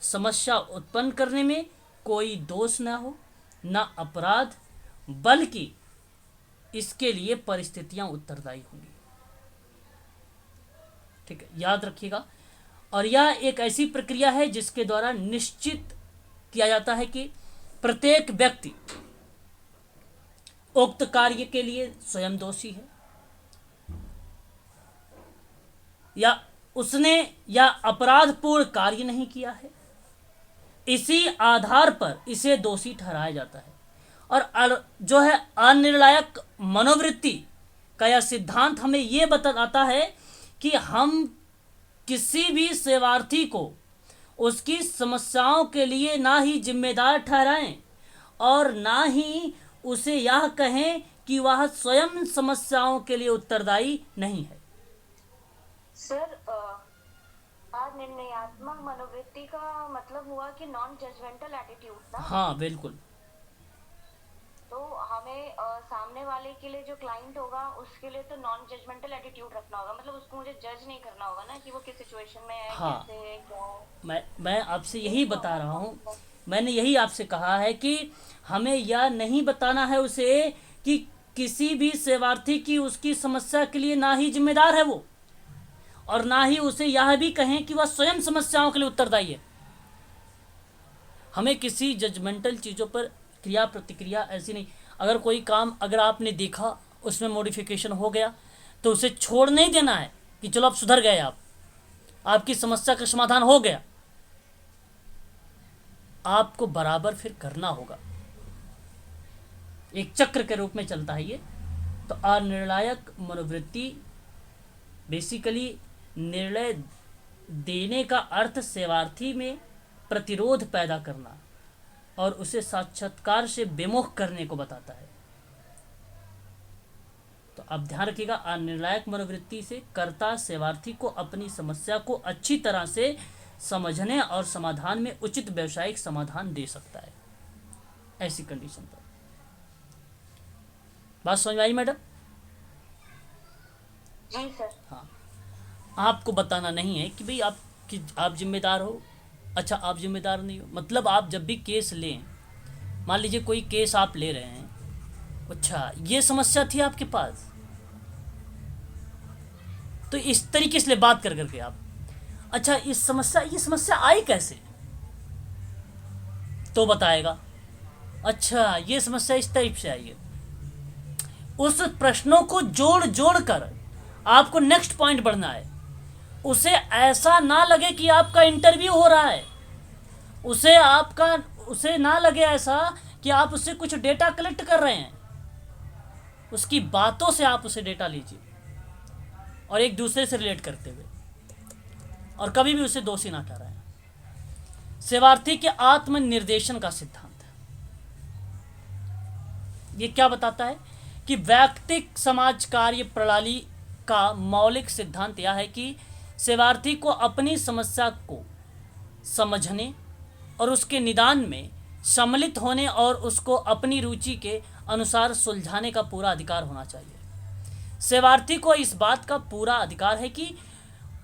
समस्या उत्पन्न करने में कोई दोष न हो, न अपराध, बल्कि इसके लिए परिस्थितियां उत्तरदायी होंगी। ठीक है, याद रखिएगा। और यह एक ऐसी प्रक्रिया है जिसके द्वारा निश्चित किया जाता है कि प्रत्येक व्यक्ति उक्त कार्य के लिए स्वयं दोषी है या उसने या अपराधपूर्ण कार्य नहीं किया है। इसी आधार पर इसे दोषी ठहराया जाता है। और जो है अनिर्णायक मनोवृत्ति का यह सिद्धांत हमें यह बताता है कि हम किसी भी सेवार्थी को उसकी समस्याओं के लिए ना ही जिम्मेदार ठहराएं और ना ही उसे यह कहें कि वह स्वयं समस्याओं के लिए उत्तरदायी नहीं है। सर, निर्णयात्मक मनोवृत्ति का मतलब हुआ कि नॉन जजमेंटल एटीट्यूड ना। हाँ बिल्कुल। तो हमें सामने वाले के लिए जो क्लाइंट होगा उसके लिए तो नॉन जजमेंटल एटीट्यूड रखना होगा, मतलब उसको मुझे जज नहीं करना होगा ना कि वो किस सिचुएशन में है, हाँ, कैसे है, क्या है। मैं आपसे यही बता रहा हूँ। मैंने यही आपसे कहा है कि हमें यह नहीं बताना है उसे कि किसी भी सेवार्थी की उसकी समस्या के लिए ना ही जिम्मेदार है वो, और ना ही उसे यह भी कहें कि वह स्वयं समस्याओं के लिए उत्तरदायी है। हमें किसी जजमेंटल चीज़ों पर क्रिया प्रतिक्रिया ऐसी नहीं। अगर कोई काम अगर आपने देखा उसमें मॉडिफिकेशन हो गया तो उसे छोड़ नहीं देना है कि चलो अब सुधर गए, आपकी समस्या का समाधान हो गया। आपको बराबर फिर करना होगा, एक चक्र के रूप में चलता है ये। तो अनिर्णायक मनोवृत्ति बेसिकली निर्णय देने का अर्थ सेवार्थी में प्रतिरोध पैदा करना और उसे साक्षात्कार से विमुख करने को बताता है। तो आप ध्यान रखिएगा, अनिर्णायक मनोवृत्ति से कर्ता सेवार्थी को अपनी समस्या को अच्छी तरह से समझने और समाधान में उचित व्यावसायिक समाधान दे सकता है ऐसी कंडीशन पर। बात समझ में आई मैडम? जी सर। हाँ, आपको बताना नहीं है कि भाई आप जिम्मेदार हो। अच्छा, आप जिम्मेदार नहीं हो मतलब आप जब भी केस लें, मान लीजिए कोई केस आप ले रहे हैं, अच्छा ये समस्या थी आपके पास, तो इस तरीके से बात कर करके आप, अच्छा ये समस्या आई कैसे, तो बताएगा अच्छा ये समस्या इस टाइप से आई है। उस प्रश्नों को जोड़ जोड़ कर आपको नेक्स्ट पॉइंट बढ़ना है। उसे ऐसा ना लगे कि आपका इंटरव्यू हो रहा है, उसे ना लगे ऐसा कि आप उससे कुछ डेटा कलेक्ट कर रहे हैं। उसकी बातों से आप उसे डेटा लीजिए और एक दूसरे से रिलेट करते हुए, और कभी भी उसे दोषी ना ठहराएं। सेवार्थी के आत्मनिर्देशन का सिद्धांत ये क्या बताता है कि व्यक्तिक समाज कार्य प्रणाली का मौलिक सिद्धांत यह है कि सेवार्थी को अपनी समस्या को समझने और उसके निदान में सम्मिलित होने और उसको अपनी रुचि के अनुसार सुलझाने का पूरा अधिकार होना चाहिए। सेवार्थी को इस बात का पूरा अधिकार है कि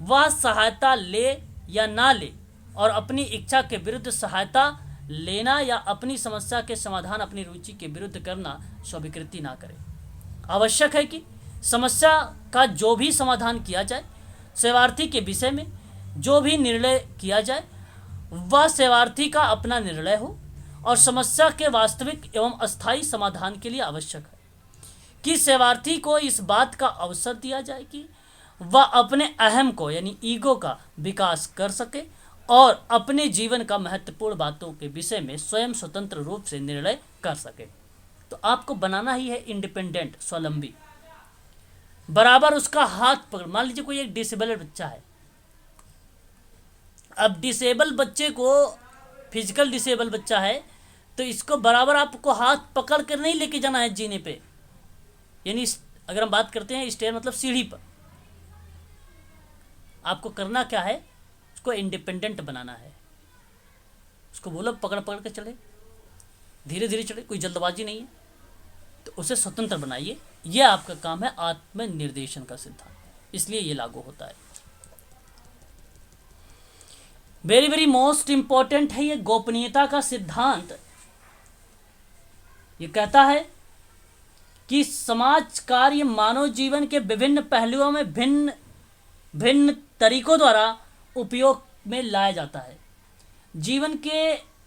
वह सहायता ले या ना ले और अपनी इच्छा के विरुद्ध सहायता लेना या अपनी समस्या के समाधान अपनी रुचि के विरुद्ध करना स्वीकृति ना करे। आवश्यक है कि समस्या का जो भी समाधान किया जाए, सेवार्थी के विषय में जो भी निर्णय किया जाए, वह सेवार्थी का अपना निर्णय हो और समस्या के वास्तविक एवं अस्थायी समाधान के लिए आवश्यक है कि सेवार्थी को इस बात का अवसर दिया जाए कि वह अपने अहम को यानी ईगो का विकास कर सके और अपने जीवन का महत्वपूर्ण बातों के विषय में स्वयं स्वतंत्र रूप से निर्णय कर सके। तो आपको बनाना ही है इंडिपेंडेंट, स्वावलंबी। बराबर उसका हाथ पकड़, मान लीजिए कोई एक डिसेबल बच्चा है, अब डिसेबल बच्चे को, फिजिकल डिसेबल बच्चा है, तो इसको बराबर आपको हाथ पकड़ कर नहीं लेके जाना है जीने पे, यानी अगर हम बात करते हैं स्टेयर मतलब सीढ़ी पर, आपको करना क्या है, उसको इंडिपेंडेंट बनाना है। उसको बोलो पकड़ पकड़ के चले, धीरे धीरे चले, कोई जल्दबाजी नहीं है, तो उसे स्वतंत्र बनाइए। यह आपका काम है, आत्मनिर्देशन का सिद्धांत, इसलिए ये लागू होता है। वेरी वेरी मोस्ट इंपॉर्टेंट है ये गोपनीयता का सिद्धांत। ये कहता है कि समाज कार्य मानव जीवन के विभिन्न पहलुओं में भिन्न भिन्न तरीकों द्वारा उपयोग में लाया जाता है। जीवन के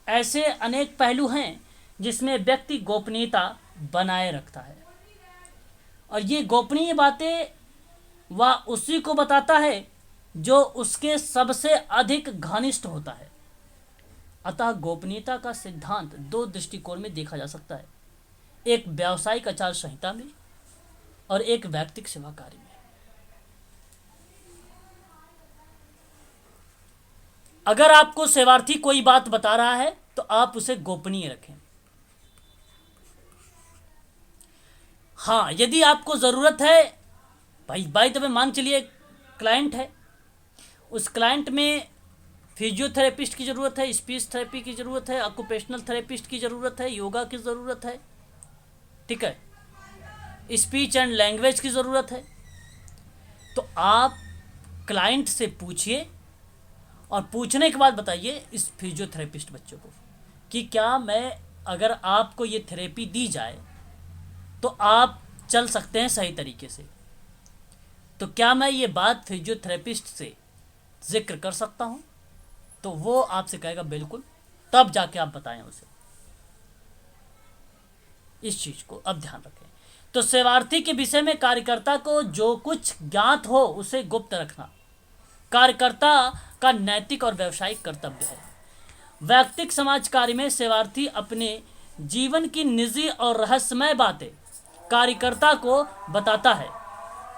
ऐसे अनेक पहलू हैं जिसमें व्यक्ति गोपनीयता बनाए रखता है, और ये गोपनीय बातें वह उसी को बताता है जो उसके सबसे अधिक घनिष्ठ होता है। अतः गोपनीयता का सिद्धांत दो दृष्टिकोण में देखा जा सकता है, एक व्यावसायिक आचार संहिता में और एक व्यक्तिगत सेवा कार्य में। अगर आपको सेवार्थी कोई बात बता रहा है तो आप उसे गोपनीय रखें। हाँ, यदि आपको ज़रूरत है, भाई तो मान चलिए क्लाइंट है, उस क्लाइंट में फिजियोथेरेपिस्ट की ज़रूरत है, स्पीच थेरेपी की ज़रूरत है, ऑक्यूपेशनल थेरेपिस्ट की ज़रूरत है, योगा की ज़रूरत है, ठीक है, स्पीच एंड लैंग्वेज की ज़रूरत है, तो आप क्लाइंट से पूछिए और पूछने के बाद बताइए इस फिजियोथेरेपिस्ट बच्चों को कि क्या मैं, अगर आपको ये थेरेपी दी जाए तो आप चल सकते हैं सही तरीके से, तो क्या मैं ये बात फिजियोथेरेपिस्ट से जिक्र कर सकता हूँ? तो वो आपसे कहेगा बिल्कुल, तब जाके आप बताएं उसे। इस चीज़ को अब ध्यान रखें। तो सेवार्थी के विषय में कार्यकर्ता को जो कुछ ज्ञात हो उसे गुप्त रखना कार्यकर्ता का नैतिक और व्यावसायिक कर्तव्य है। व्यक्तिगत समाज कार्य में सेवार्थी अपने जीवन की निजी और रहस्यमय बातें कार्यकर्ता को बताता है।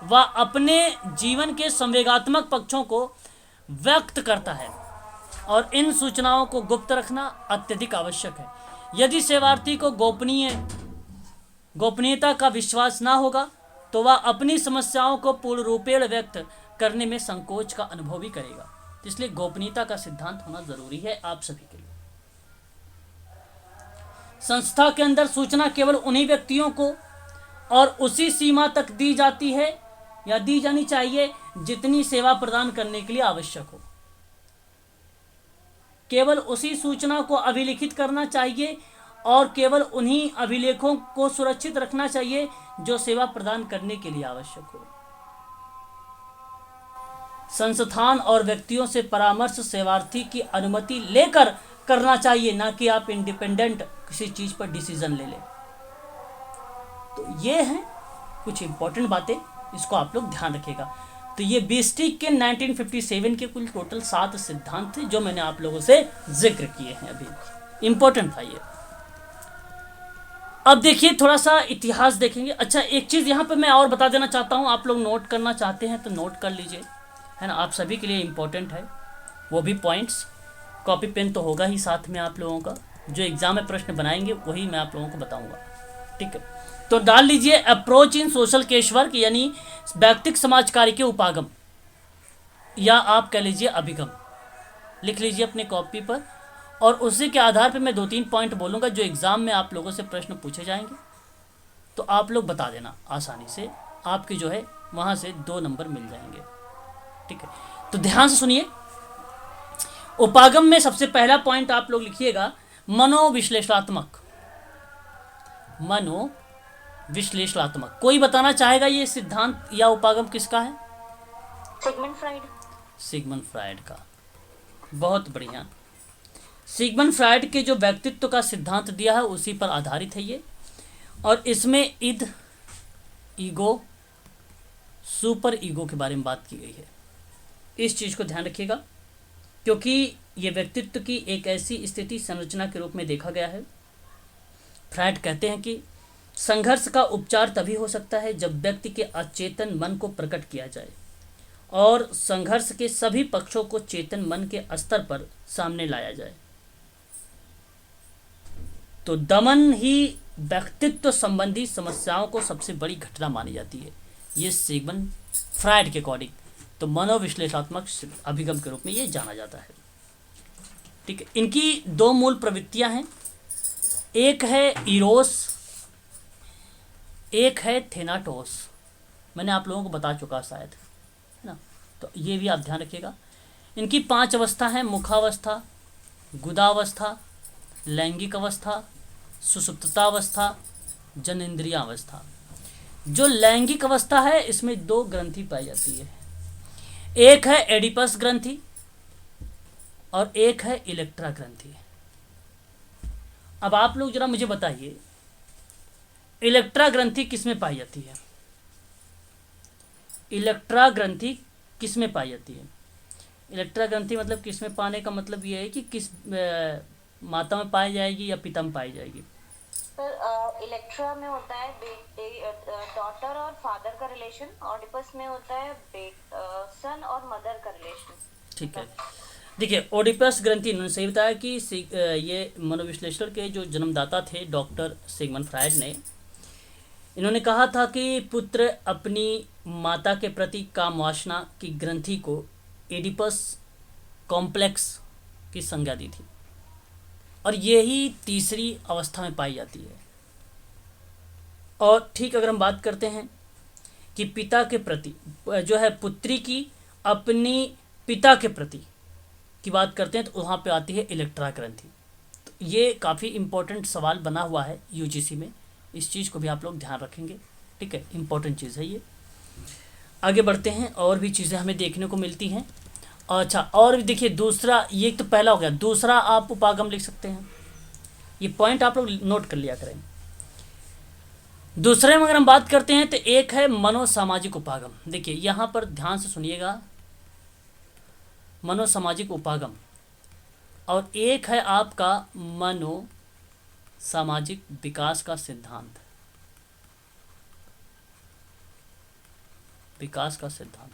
वह अपने जीवन के संवेगात्मक पक्षों को व्यक्त करता है और इन सूचनाओं को गुप्त रखना अत्यधिक आवश्यक है। यदि सेवार्थी को गोपनीयता का विश्वास ना होगा तो वह अपनी समस्याओं को पूर्ण रूपेण व्यक्त करने में संकोच का अनुभव भी करेगा। इसलिए गोपनीयता का सिद्धांत होना जरूरी है आप सभी के लिए। संस्था के अंदर सूचना केवल उन्हीं व्यक्तियों को और उसी सीमा तक दी जाती है या दी जानी चाहिए जितनी सेवा प्रदान करने के लिए आवश्यक हो। केवल उसी सूचना को अभिलिखित करना चाहिए और केवल उन्हीं अभिलेखों को सुरक्षित रखना चाहिए जो सेवा प्रदान करने के लिए आवश्यक हो। संस्थान और व्यक्तियों से परामर्श सेवार्थी की अनुमति लेकर करना चाहिए, ना कि आप इंडिपेंडेंट किसी चीज पर डिसीजन ले लें। तो ये हैं कुछ इंपॉर्टेंट बातें, इसको आप लोग ध्यान रखिएगा। तो ये बीस्टिक के 1957 के कुल टोटल 7 सिद्धांत थे जो मैंने आप लोगों से जिक्र किए हैं, अभी इंपॉर्टेंट था ये। अब देखिए थोड़ा सा इतिहास देखेंगे। अच्छा, एक चीज़ यहाँ पे मैं और बता देना चाहता हूँ, आप लोग नोट करना चाहते हैं तो नोट कर लीजिए, है ना, आप सभी के लिए इम्पोर्टेंट है वो भी पॉइंट्स। कॉपी पेन तो होगा ही साथ में आप लोगों का, जो एग्जाम में प्रश्न बनाएंगे वही मैं आप लोगों को बताऊंगा, ठीक है। तो डाल लीजिए approach in social case work, यानी व्यक्तिगत समाज कार्य के उपागम, या आप कह लीजिए अभिगम, लिख लीजिए अपने कॉपी पर। और उसी के आधार पर मैं 2-3 पॉइंट बोलूँगा जो एग्ज़ाम में आप लोगों से प्रश्न पूछे जाएंगे, तो आप लोग बता देना आसानी से, आपके जो है वहाँ से 2 नंबर मिल जाएंगे। ठीक है, तो ध्यान से सुनिए। उपागम में सबसे पहला पॉइंट आप लोग लिखिएगा मनोविश्लेषणात्मक। मनोविश्लेषणात्मक। कोई बताना चाहेगा ये सिद्धांत या उपागम किसका है? Sigmund Freud. सिगमंड फ्राइड का। बहुत बढ़िया। सिगमंड फ्राइड के जो व्यक्तित्व का सिद्धांत दिया है उसी पर आधारित है ये, और इसमें इद, ईगो, सुपर ईगो के बारे में बात की गई है। इस चीज़ को ध्यान रखिएगा, क्योंकि ये व्यक्तित्व की एक ऐसी स्थिति संरचना के रूप में देखा गया है। फ्राइड कहते हैं कि संघर्ष का उपचार तभी हो सकता है जब व्यक्ति के अचेतन मन को प्रकट किया जाए और संघर्ष के सभी पक्षों को चेतन मन के स्तर पर सामने लाया जाए। तो दमन ही व्यक्तित्व संबंधी समस्याओं को सबसे बड़ी घटना मानी जाती है, ये सिगमंड फ्राइड के अकॉर्डिंग। तो मनोविश्लेषणात्मक अभिगम के रूप में ये जाना जाता है। ठीक है, इनकी 2 मूल प्रवृत्तियां हैं, एक है इरोस, एक है थेनाटोस। मैंने आप लोगों को बता चुका शायद, है ना, तो ये भी आप ध्यान रखिएगा। इनकी 5 अवस्था हैं: मुखावस्था, गुदावस्था, लैंगिक अवस्था, सुषुप्तावस्था, जनेंद्रियावस्था। जो लैंगिक अवस्था है इसमें 2 ग्रंथि पाई जाती है, एक है एडिपस ग्रंथि और एक है इलेक्ट्रा ग्रंथि। अब आप लोग जरा मुझे बताइए, इलेक्ट्रा ग्रंथि किसमें पाई जाती है? इलेक्ट्रा ग्रंथि किसमें पाई जाती है? इलेक्ट्रा ग्रंथि मतलब किसमें पाने का मतलब ये है कि किस माता में पाई जाएगी या पिता में पाई जाएगी? सर इलेक्ट्रा में होता है डॉटर और फादर का रिलेशन, ऑडिपस में होता है सन और मदर का रिलेशन। ठीक है, देखिए ओडिपस ग्रंथि, इन्होंने सही बताया कि ये मनोविश्लेषण के जो जन्मदाता थे डॉक्टर सिगमंड फ्राइड ने, इन्होंने कहा था कि पुत्र अपनी माता के प्रति काम वासना की ग्रंथि को एडिपस कॉम्प्लेक्स की संज्ञा दी थी, और यही तीसरी अवस्था में पाई जाती है। और ठीक अगर हम बात करते हैं कि पिता के प्रति जो है, पुत्री की अपनी पिता के प्रति की बात करते हैं, तो वहाँ पे आती है इलेक्ट्रा ग्रंथि। तो ये काफ़ी इम्पोर्टेंट सवाल बना हुआ है यूजीसी में, इस चीज़ को भी आप लोग ध्यान रखेंगे। ठीक है, इम्पोर्टेंट चीज़ है ये। आगे बढ़ते हैं, और भी चीज़ें हमें देखने को मिलती हैं। अच्छा, और भी देखिए दूसरा, ये तो पहला हो गया, दूसरा आप उपागम लिख सकते हैं। ये पॉइंट आप लोग नोट कर लिया करें। दूसरे में अगर हम बात करते हैं तो एक है मनोसामाजिक उपागम। देखिए यहाँ पर ध्यान से सुनिएगा, मनोसामाजिक उपागम, और एक है आपका मनोसामाजिक विकास का सिद्धांत। विकास का सिद्धांत,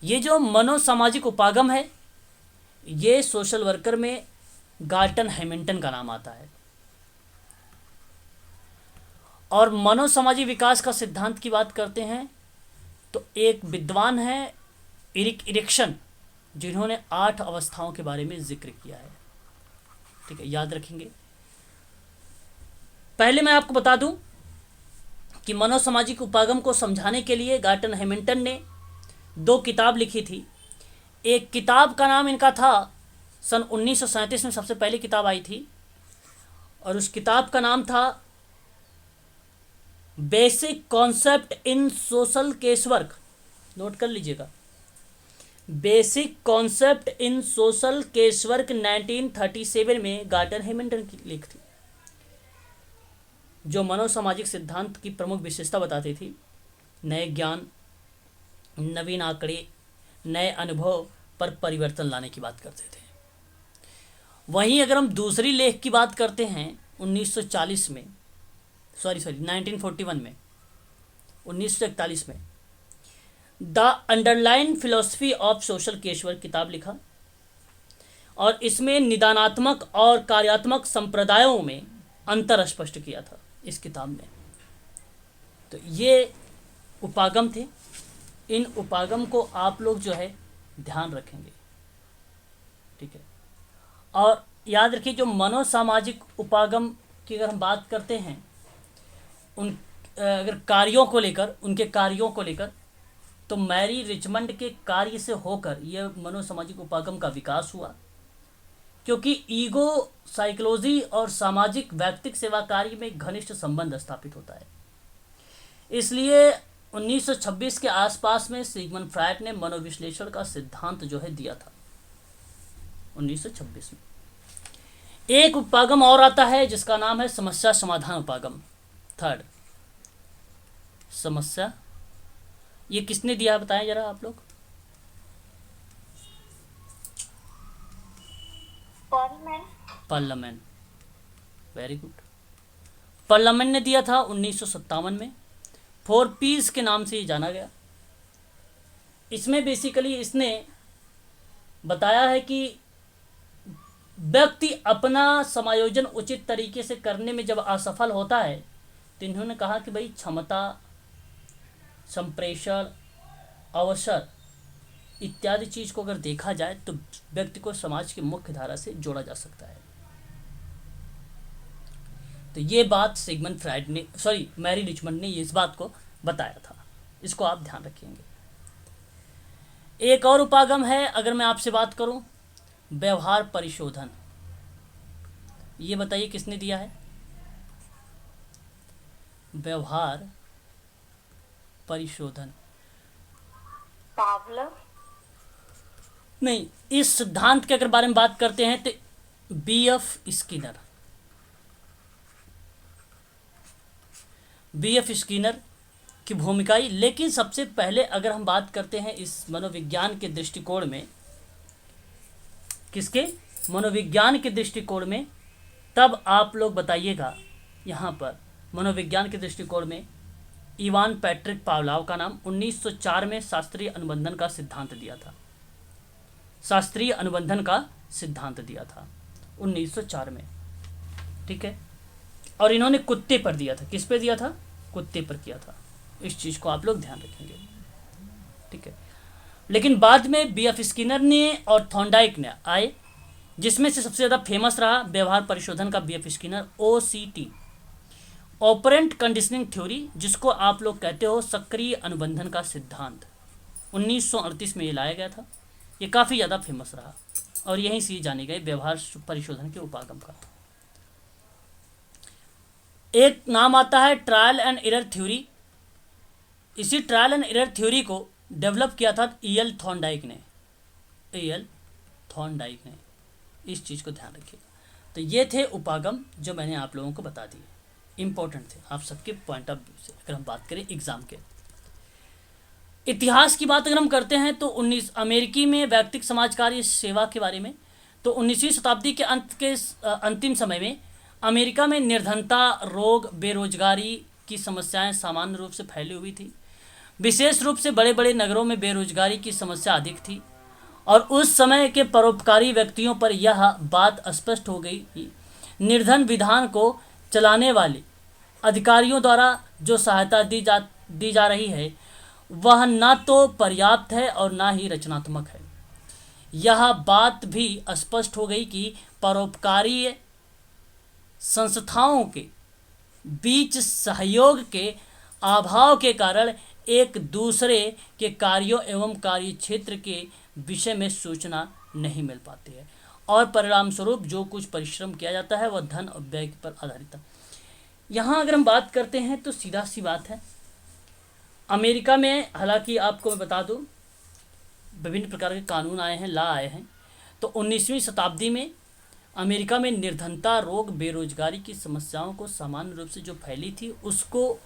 ये जो मनोसामाजिक उपागम है, ये सोशल वर्कर में गार्टन हैमिल्टन का नाम आता है। और मनोसामाजिक विकास का सिद्धांत की बात करते हैं तो एक विद्वान है इरिक इरिक्सन, जिन्होंने 8 अवस्थाओं के बारे में जिक्र किया है। ठीक है, याद रखेंगे। पहले मैं आपको बता दूं कि मनोसामाजिक उपागम को समझाने के लिए गार्टन हैमिल्टन ने 2 किताब लिखी थी। एक किताब का नाम इनका था, सन 1937 में सबसे पहली किताब आई थी, और उस किताब का नाम था basic concept in social casework. Note कर लीजिएगा, basic concept in social casework 1937 में गार्टन हैमिल्टन की लिख थी, जो मनोसामाजिक सिद्धांत की प्रमुख विशेषता बताती थी। नए ज्ञान, नवीन आंकड़े, नए अनुभव पर परिवर्तन लाने की बात करते थे। वहीं अगर हम दूसरी लेख की बात करते हैं 1941 में, 1941 में, 1941 में the underline philosophy of social casework किताब लिखा, और इसमें निदानात्मक और कार्यात्मक संप्रदायों में अंतर स्पष्ट किया था इस किताब में। तो ये उपागम थे। इन उपागम को आप लोग जो है ध्यान रखेंगे। ठीक है, और याद रखिए जो मनोसामाजिक उपागम की अगर हम बात करते हैं, उन अगर कार्यों को लेकर, उनके कार्यों को लेकर, तो मैरी रिचमंड के कार्य से होकर यह मनोसामाजिक उपागम का विकास हुआ, क्योंकि ईगो साइकोलॉजी और सामाजिक व्यक्तिक सेवा कार्य में घनिष्ठ संबंध स्थापित होता है। इसलिए 1926 के आसपास में सिगमंड फ्रायड ने मनोविश्लेषण का सिद्धांत जो है दिया था, 1926 में। एक उपागम और आता है जिसका नाम है समस्या समाधान उपागम, थर्ड समस्या। ये किसने दिया है बताएं जरा आप लोग। Parliament, very good. पार्लियामेंट ने दिया था 1957 में। 4 पीस के नाम से ये जाना गया। इसमें बेसिकली इसने बताया है कि व्यक्ति अपना समायोजन उचित तरीके से करने में जब असफल होता है, तो इन्होंने कहा कि भाई क्षमता, संप्रेषण, अवसर इत्यादि चीज को अगर देखा जाए तो व्यक्ति को समाज की मुख्य धारा से जोड़ा जा सकता है। तो ये बात सिगमंड फ्रायड ने, मैरी रिचमंड ने इस बात को बताया था। इसको आप ध्यान रखेंगे। एक और उपागम है, अगर मैं आपसे बात करूं, व्यवहार परिशोधन। ये बताइए किसने दिया है? व्यवहार परिशोधन। पावलोव? नहीं, इस सिद्धांत के अगर बारे में बात करते हैं तो B.F. स्किनर की भूमिका ही। लेकिन सबसे पहले अगर हम बात करते हैं इस मनोविज्ञान के दृष्टिकोण में, किसके? मनोविज्ञान के दृष्टिकोण में, तब आप लोग बताइएगा यहाँ पर मनोविज्ञान के दृष्टिकोण में इवान पैट्रिक पावलोव का नाम 1904 में शास्त्रीय अनुबंधन का सिद्धांत दिया था। शास्त्रीय अनुबंधन का सिद्धांत दिया था 1904 में, ठीक है। और इन्होंने कुत्ते पर दिया था। किस पे दिया था? कुत्ते पर किया था। इस चीज को आप लोग ध्यान रखेंगे, ठीक है। लेकिन बाद में B.F. स्किनर ने और थॉर्नडाइक ने आए, जिसमें से सबसे ज्यादा फेमस रहा व्यवहार परिशोधन का B.F. Skinner, OCT, operant conditioning theory, जिसको आप लोग कहते हो सक्रिय अनुबंधन का सिद्धांत। 1938 में ये लाया गया था। ये काफ़ी ज़्यादा फेमस रहा और यहीं से जाने गए व्यवहार परिशोधन के उपागम का। एक नाम आता है ट्रायल एंड एरर थ्योरी। इसी ट्रायल एंड एरर थ्योरी को डेवलप किया था E.L. थॉर्नडाइक ने। इस चीज़ को ध्यान रखिएगा। तो ये थे उपागम जो मैंने आप लोगों को बता दिए, इंपॉर्टेंट थे आप सबके पॉइंट ऑफ व्यू से। अगर हम बात करें एग्जाम के इतिहास की बात अगर हम करते हैं तो अमेरिकी में व्यक्तिक समाज कार्य सेवा के बारे में, तो 19वीं शताब्दी के अंत के अंतिम समय में अमेरिका में निर्धनता, रोग, बेरोजगारी की समस्याएं सामान्य रूप से फैली हुई थी। विशेष रूप से बड़े बड़े नगरों में बेरोजगारी की समस्या अधिक थी और उस समय के परोपकारी व्यक्तियों पर यह बात स्पष्ट हो गई कि निर्धन विधान को चलाने वाले अधिकारियों द्वारा जो सहायता दी जा रही है वह न तो पर्याप्त है और न ही रचनात्मक है। यह बात भी स्पष्ट हो गई कि परोपकारी संस्थाओं के बीच सहयोग के अभाव के कारण एक दूसरे के कार्यों एवं कार्य क्षेत्र के विषय में सूचना नहीं मिल पाती है और परिणाम स्वरूप जो कुछ परिश्रम किया जाता है वह धन और व्यय पर आधारित है। यहाँ अगर हम बात करते हैं तो सीधा सी बात है, अमेरिका में, हालांकि आपको मैं बता दूं, विभिन्न प्रकार के कानून आए हैं, लॉ आए हैं। तो 19वीं शताब्दी में अमेरिका में निर्धनता, रोग, बेरोजगारी की समस्याओं को सामान्य रूप से जो फैली थी उसको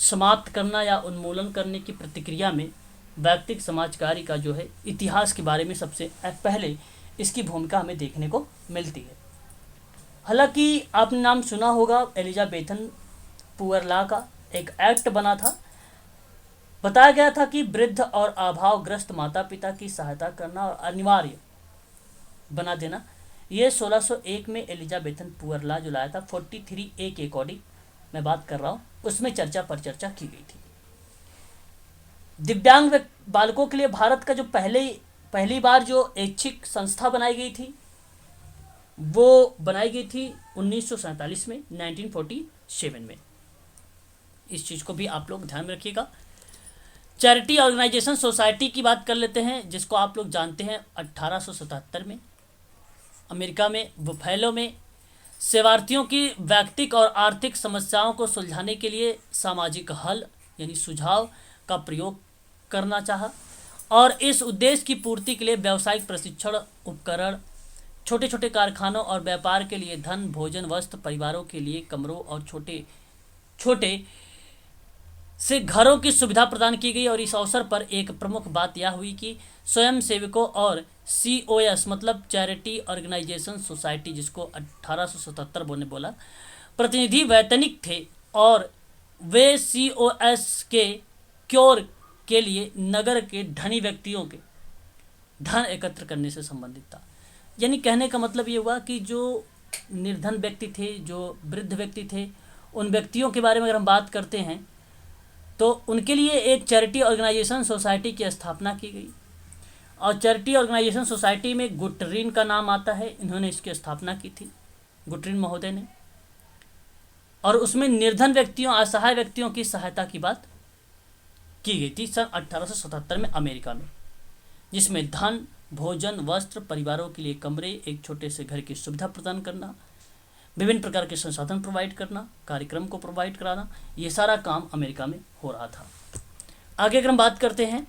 समाप्त करना या उन्मूलन करने की प्रतिक्रिया में व्यक्तिक समाज कार्य का जो है इतिहास के बारे में सबसे पहले इसकी भूमिका हमें देखने को मिलती है। हालांकि आपने नाम सुना होगा एलिजाबेथन पुअर लॉ का, एक एक्ट बना था। बताया गया था कि वृद्ध और अभावग्रस्त माता पिता की सहायता करना और अनिवार्य बना देना। ये 1601 में एलिजाबेथन पुअर लॉ जो लाया था 43A के अकॉर्डिंग मैं बात कर रहा हूँ, उसमें चर्चा पर चर्चा की गई थी। दिव्यांग बालकों के लिए भारत का जो पहली बार जो ऐच्छिक संस्था बनाई गई थी वो बनाई गई थी 1947 में, 1947 में। इस चीज़ को भी आप लोग ध्यान में रखिएगा। चैरिटी ऑर्गेनाइजेशन सोसाइटी की बात कर लेते हैं, जिसको आप लोग जानते हैं 1877 में अमेरिका में बुफेलो में सेवार्थियों की व्यक्तिक और आर्थिक समस्याओं को सुलझाने के लिए सामाजिक हल यानी सुझाव का प्रयोग करना चाहा और इस उद्देश्य की पूर्ति के लिए व्यावसायिक प्रशिक्षण उपकरण, छोटे छोटे कारखानों और व्यापार के लिए धन, भोजन, वस्त्र, परिवारों के लिए कमरों और छोटे छोटे से घरों की सुविधा प्रदान की गई। और इस अवसर पर एक प्रमुख बात यह हुई कि स्वयं सेवकों और COS मतलब चैरिटी ऑर्गेनाइजेशन सोसाइटी, जिसको 1877 बोला, प्रतिनिधि वैतनिक थे और वे COS के क्योर के लिए नगर के धनी व्यक्तियों के धन एकत्र करने से संबंधित था। यानी कहने का मतलब ये हुआ कि जो निर्धन व्यक्ति थे, जो वृद्ध व्यक्ति थे, उन व्यक्तियों के बारे में अगर हम बात करते हैं तो उनके लिए एक चैरिटी ऑर्गेनाइजेशन सोसाइटी की स्थापना की गई। और चैरिटी ऑर्गेनाइजेशन सोसाइटी में गुटरीन का नाम आता है, इन्होंने इसकी स्थापना की थी, गुटरीन महोदय ने। और उसमें निर्धन व्यक्तियों, असहाय व्यक्तियों की सहायता की बात की गई थी सन 1877 में अमेरिका में, जिसमें धन, भोजन, वस्त्र, परिवारों के लिए कमरे, एक छोटे से घर की सुविधा प्रदान करना, विभिन्न प्रकार के संसाधन प्रोवाइड करना, कार्यक्रम को प्रोवाइड कराना, ये सारा काम अमेरिका में हो रहा था। आगे अगर हम बात करते हैं,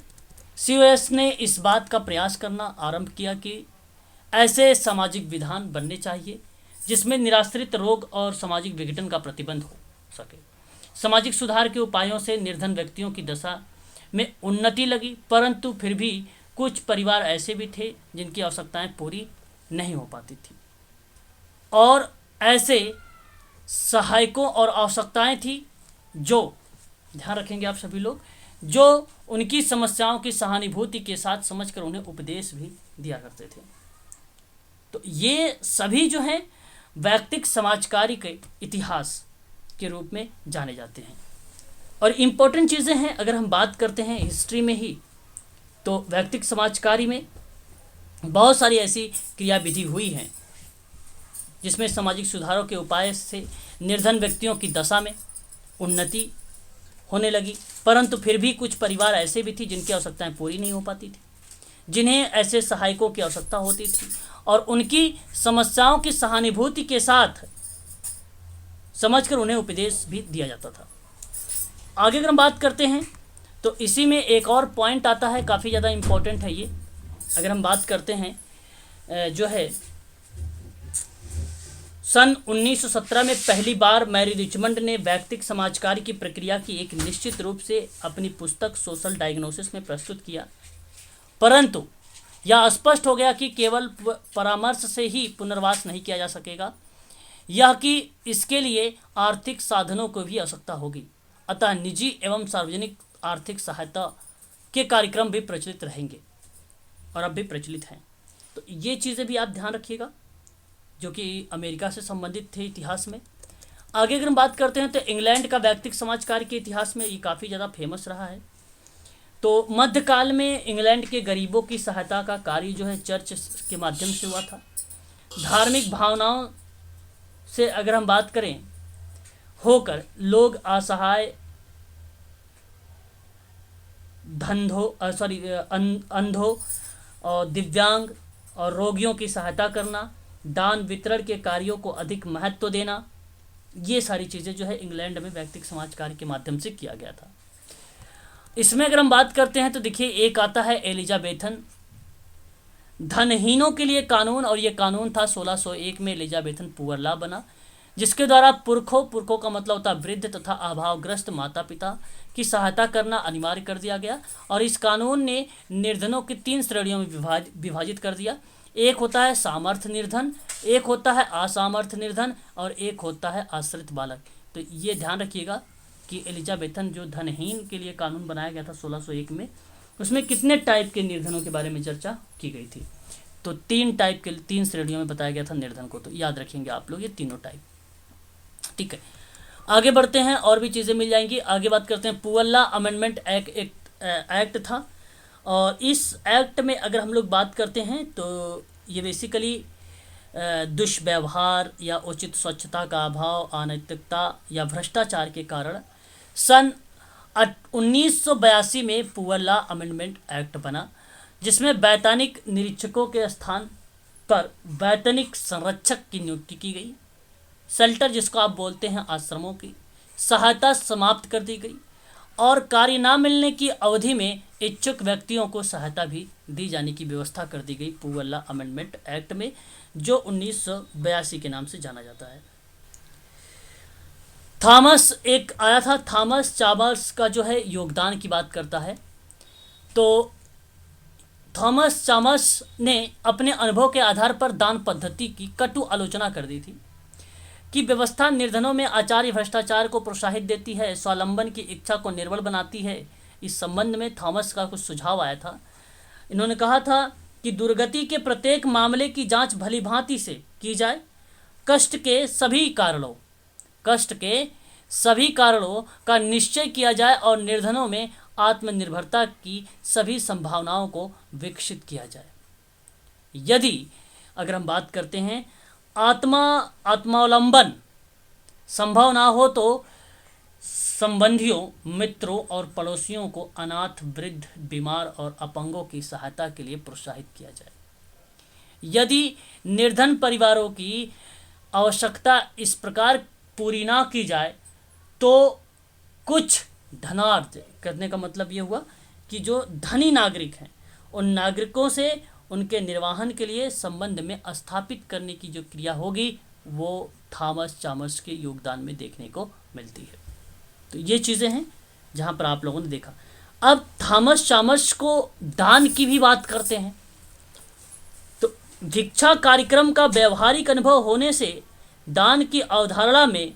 COS ने इस बात का प्रयास करना आरंभ किया कि ऐसे सामाजिक विधान बनने चाहिए जिसमें निराश्रित, रोग और सामाजिक विघटन का प्रतिबंध हो सके। सामाजिक सुधार के उपायों से निर्धन व्यक्तियों की दशा में उन्नति लगी, परंतु फिर भी कुछ परिवार ऐसे भी थे जिनकी आवश्यकताएं पूरी नहीं हो पाती थी और ऐसे सहायकों और आवश्यकताएं थी जो, ध्यान रखेंगे आप सभी लोग, जो उनकी समस्याओं की सहानुभूति के साथ समझकर उन्हें उपदेश भी दिया करते थे। तो ये सभी जो हैं वैयक्तिक समाजकारी के इतिहास के रूप में जाने जाते हैं और इम्पोर्टेंट चीज़ें हैं। अगर हम बात करते हैं हिस्ट्री में ही, तो वैयक्तिक समाजकारी में बहुत सारी ऐसी क्रियाविधि हुई हैं जिसमें सामाजिक सुधारों के उपाय से निर्धन व्यक्तियों की दशा में उन्नति होने लगी, परंतु फिर भी कुछ परिवार ऐसे भी थी जिनकी आवश्यकताएं पूरी नहीं हो पाती थी, जिन्हें ऐसे सहायकों की आवश्यकता होती थी और उनकी समस्याओं की सहानुभूति के साथ समझकर उन्हें उपदेश भी दिया जाता था। आगे अगर हम बात करते हैं तो इसी में एक और पॉइंट आता है, काफ़ी ज़्यादा इम्पोर्टेंट है ये। अगर हम बात करते हैं जो है सन 1917 में पहली बार मैरी रिचमंड ने वैयक्तिक समाजकारी की प्रक्रिया की एक निश्चित रूप से अपनी पुस्तक सोशल डायग्नोसिस में प्रस्तुत किया, परंतु यह स्पष्ट हो गया कि केवल परामर्श से ही पुनर्वास नहीं किया जा सकेगा, यह कि इसके लिए आर्थिक साधनों को भी आवश्यकता होगी। अतः निजी एवं सार्वजनिक आर्थिक सहायता के कार्यक्रम भी प्रचलित रहेंगे और अब भी प्रचलित हैं। तो ये चीज़ें भी आप ध्यान रखिएगा जो कि अमेरिका से संबंधित थे इतिहास में। आगे अगर हम बात करते हैं तो इंग्लैंड का वैयक्तिक समाज कार्य के इतिहास में ये काफ़ी ज़्यादा फेमस रहा है। तो मध्यकाल में इंग्लैंड के गरीबों की सहायता का कार्य जो है चर्च के माध्यम से हुआ था। धार्मिक भावनाओं से अगर हम बात करें होकर लोग असहाय, अंधों और दिव्यांग और रोगियों की सहायता करना, दान वितरण के कार्यों को अधिक महत्व देना, ये सारी चीज़ें जो है इंग्लैंड में वैयक्तिक समाज कार्य के माध्यम से किया गया था। इसमें अगर हम बात करते हैं तो देखिए एक आता है एलिजाबेथन धनहीनों के लिए कानून, और ये कानून था 1601 में एलिजाबेथन पुअर लॉ बना, जिसके द्वारा पुरखों का मतलब होता है वृद्ध तथा अभावग्रस्त माता पिता की सहायता करना अनिवार्य कर दिया गया। और इस कानून ने निर्धनों की 3 श्रेणियों में विभाजित कर दिया। एक होता है सामर्थ्य निर्धन, एक होता है असामर्थ्य निर्धन और एक होता है आश्रित बालक। तो ये ध्यान रखिएगा कि एलिजाबेथन जो धनहीन के लिए कानून बनाया गया था 1601 में, उसमें कितने टाइप के निर्धनों के बारे में चर्चा की गई थी। तो 3 टाइप के 3 श्रेणियों में बताया गया था निर्धन को। तो याद रखेंगे आप लोग ये तीनों टाइप, ठीक है। आगे बढ़ते हैं और भी चीज़ें मिल जाएंगी। आगे बात करते हैं पुअर लॉ अमेंडमेंट एक्ट था, और इस एक्ट में अगर हम लोग बात करते हैं तो ये बेसिकली दुष्व्यवहार या उचित स्वच्छता का अभाव, अनैतिकता या भ्रष्टाचार के कारण सन 1982 में पुअर लॉ अमेंडमेंट एक्ट बना, जिसमें वैधानिक निरीक्षकों के स्थान पर वैधानिक संरक्षक की नियुक्ति की गई। शेल्टर, जिसको आप बोलते हैं आश्रमों की सहायता, समाप्त कर दी गई और कार्य न मिलने की अवधि में इच्छुक व्यक्तियों को सहायता भी दी जाने की व्यवस्था कर दी गई पुअर लॉ अमेंडमेंट एक्ट में, जो 1982 के नाम से जाना जाता है। थॉमस एक आया था, थॉमस चामर्स का जो है योगदान की बात करता है। तो थॉमस चामर्स ने अपने अनुभव के आधार पर दान पद्धति की कटु आलोचना कर दी थी कि व्यवस्था निर्धनों में आचार्य भ्रष्टाचार को प्रोत्साहित देती है, स्वावलंबन की इच्छा को निर्बल बनाती है। इस संबंध में थॉमस का कुछ सुझाव आया था। इन्होंने कहा था कि दुर्गति के प्रत्येक मामले की जांच भलीभांति से की जाए, कष्ट के सभी कारणों का निश्चय किया जाए और निर्धनों में आत्मनिर्भरता की सभी संभावनाओं को विकसित किया जाए। यदि अगर हम बात करते हैं आत्मावलंबन संभव ना हो तो संबंधियों, मित्रों और पड़ोसियों को अनाथ, वृद्ध, बीमार और अपंगों की सहायता के लिए प्रोत्साहित किया जाए। यदि निर्धन परिवारों की आवश्यकता इस प्रकार पूरी ना की जाए तो कुछ धनार्थ करने का मतलब ये हुआ कि जो धनी नागरिक हैं उन नागरिकों से उनके निर्वाहन के लिए संबंध में स्थापित करने की जो क्रिया होगी वो थॉमस चामर्स के योगदान में देखने को मिलती है। तो ये चीज़ें हैं जहाँ पर आप लोगों ने देखा। अब थॉमस चामर्स को दान की भी बात करते हैं। तो दीक्षा कार्यक्रम का व्यवहारिक अनुभव होने से दान की अवधारणा में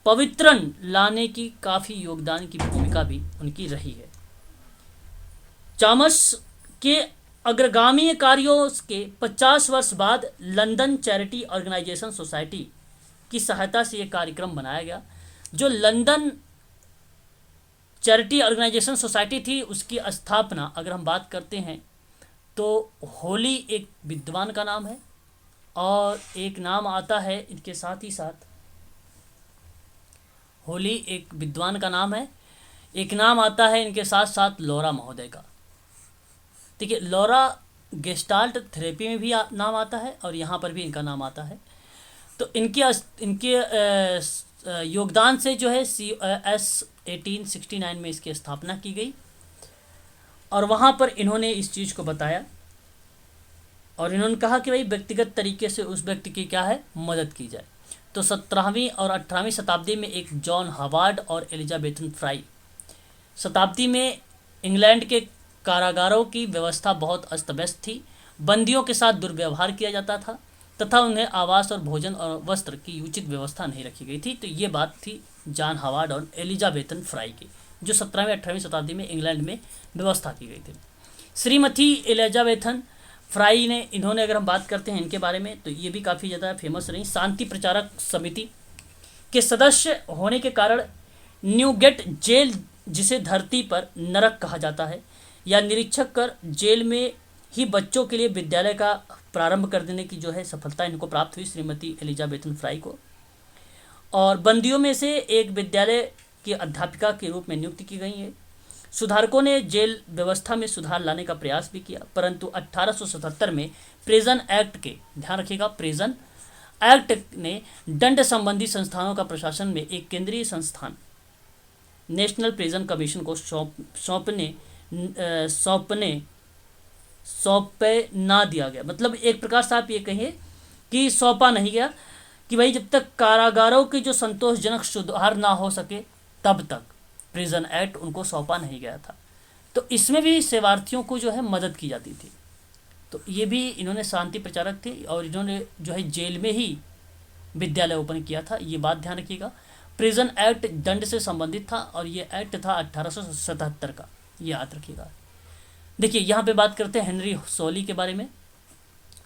पवित्रन लाने की काफ़ी योगदान की भूमिका भी उनकी रही है। चामर्स के अग्रगामी कार्यों के 50 वर्ष बाद लंदन चैरिटी ऑर्गेनाइजेशन सोसाइटी की सहायता से यह कार्यक्रम बनाया गया। जो लंदन चैरिटी ऑर्गेनाइजेशन सोसाइटी थी उसकी स्थापना अगर हम बात करते हैं तो होली एक विद्वान का नाम है और एक नाम आता है इनके साथ ही साथ, होली एक विद्वान का नाम है, एक नाम आता है इनके साथ साथ लौरा महोदय का। देखिए लौरा गेस्टाल्ट थेरेपी में भी नाम आता है और यहाँ पर भी इनका नाम आता है। तो इनके योगदान से जो है CS 1869 में इसकी स्थापना की गई और वहाँ पर इन्होंने इस चीज़ को बताया और इन्होंने कहा कि भाई व्यक्तिगत तरीके से उस व्यक्ति की क्या है मदद की जाए। तो 17वीं और 18वीं शताब्दी में एक जॉन हावर्ड और एलिजाबेथन फ्राई शताब्दी में इंग्लैंड के कारागारों की व्यवस्था बहुत अस्त व्यस्त थी। बंदियों के साथ दुर्व्यवहार किया जाता था तथा उन्हें आवास और भोजन और वस्त्र की उचित व्यवस्था नहीं रखी गई थी। तो ये बात थी जॉन हावर्ड और एलिजाबेथन फ्राई की, जो 17वीं 18वीं शताब्दी में इंग्लैंड में व्यवस्था की गई थी। श्रीमती एलिजाबेथन फ्राई ने, इन्होंने अगर हम बात करते हैं इनके बारे में तो ये भी काफ़ी ज़्यादा फेमस रही। शांति प्रचारक समिति के सदस्य होने के कारण न्यूगेट जेल, जिसे धरती पर नरक कहा जाता है, या निरीक्षक कर जेल में ही बच्चों के लिए विद्यालय का प्रारंभ कर देने की जो है सफलता इनको प्राप्त हुई श्रीमती एलिजाबेथन फ्राई को। और बंदियों में से एक विद्यालय की अध्यापिका के रूप में नियुक्त की गई है। सुधारकों ने जेल व्यवस्था में सुधार लाने का प्रयास भी किया, परंतु 1877 में प्रिजन एक्ट के, ध्यान रखिएगा, प्रिजन एक्ट ने दंड संबंधी संस्थानों का प्रशासन में एक केंद्रीय संस्थान नेशनल प्रिजन कमीशन को सौंपे ना दिया गया। मतलब एक प्रकार से आप ये कहिए कि सौंपा नहीं गया कि भाई जब तक कारागारों की जो संतोषजनक सुधार ना हो सके तब तक प्रिजन एक्ट उनको सौंपा नहीं गया था। तो इसमें भी सेवार्थियों को जो है मदद की जाती थी। तो ये भी इन्होंने शांति प्रचारक थे और इन्होंने जो है जेल में ही विद्यालय ओपन किया था, ये बात ध्यान रखिएगा। प्रिजन एक्ट दंड से संबंधित था और ये एक्ट था 1877 का, ये याद रखिएगा। देखिए यहाँ पे बात करते हैं हेनरी सोली के बारे में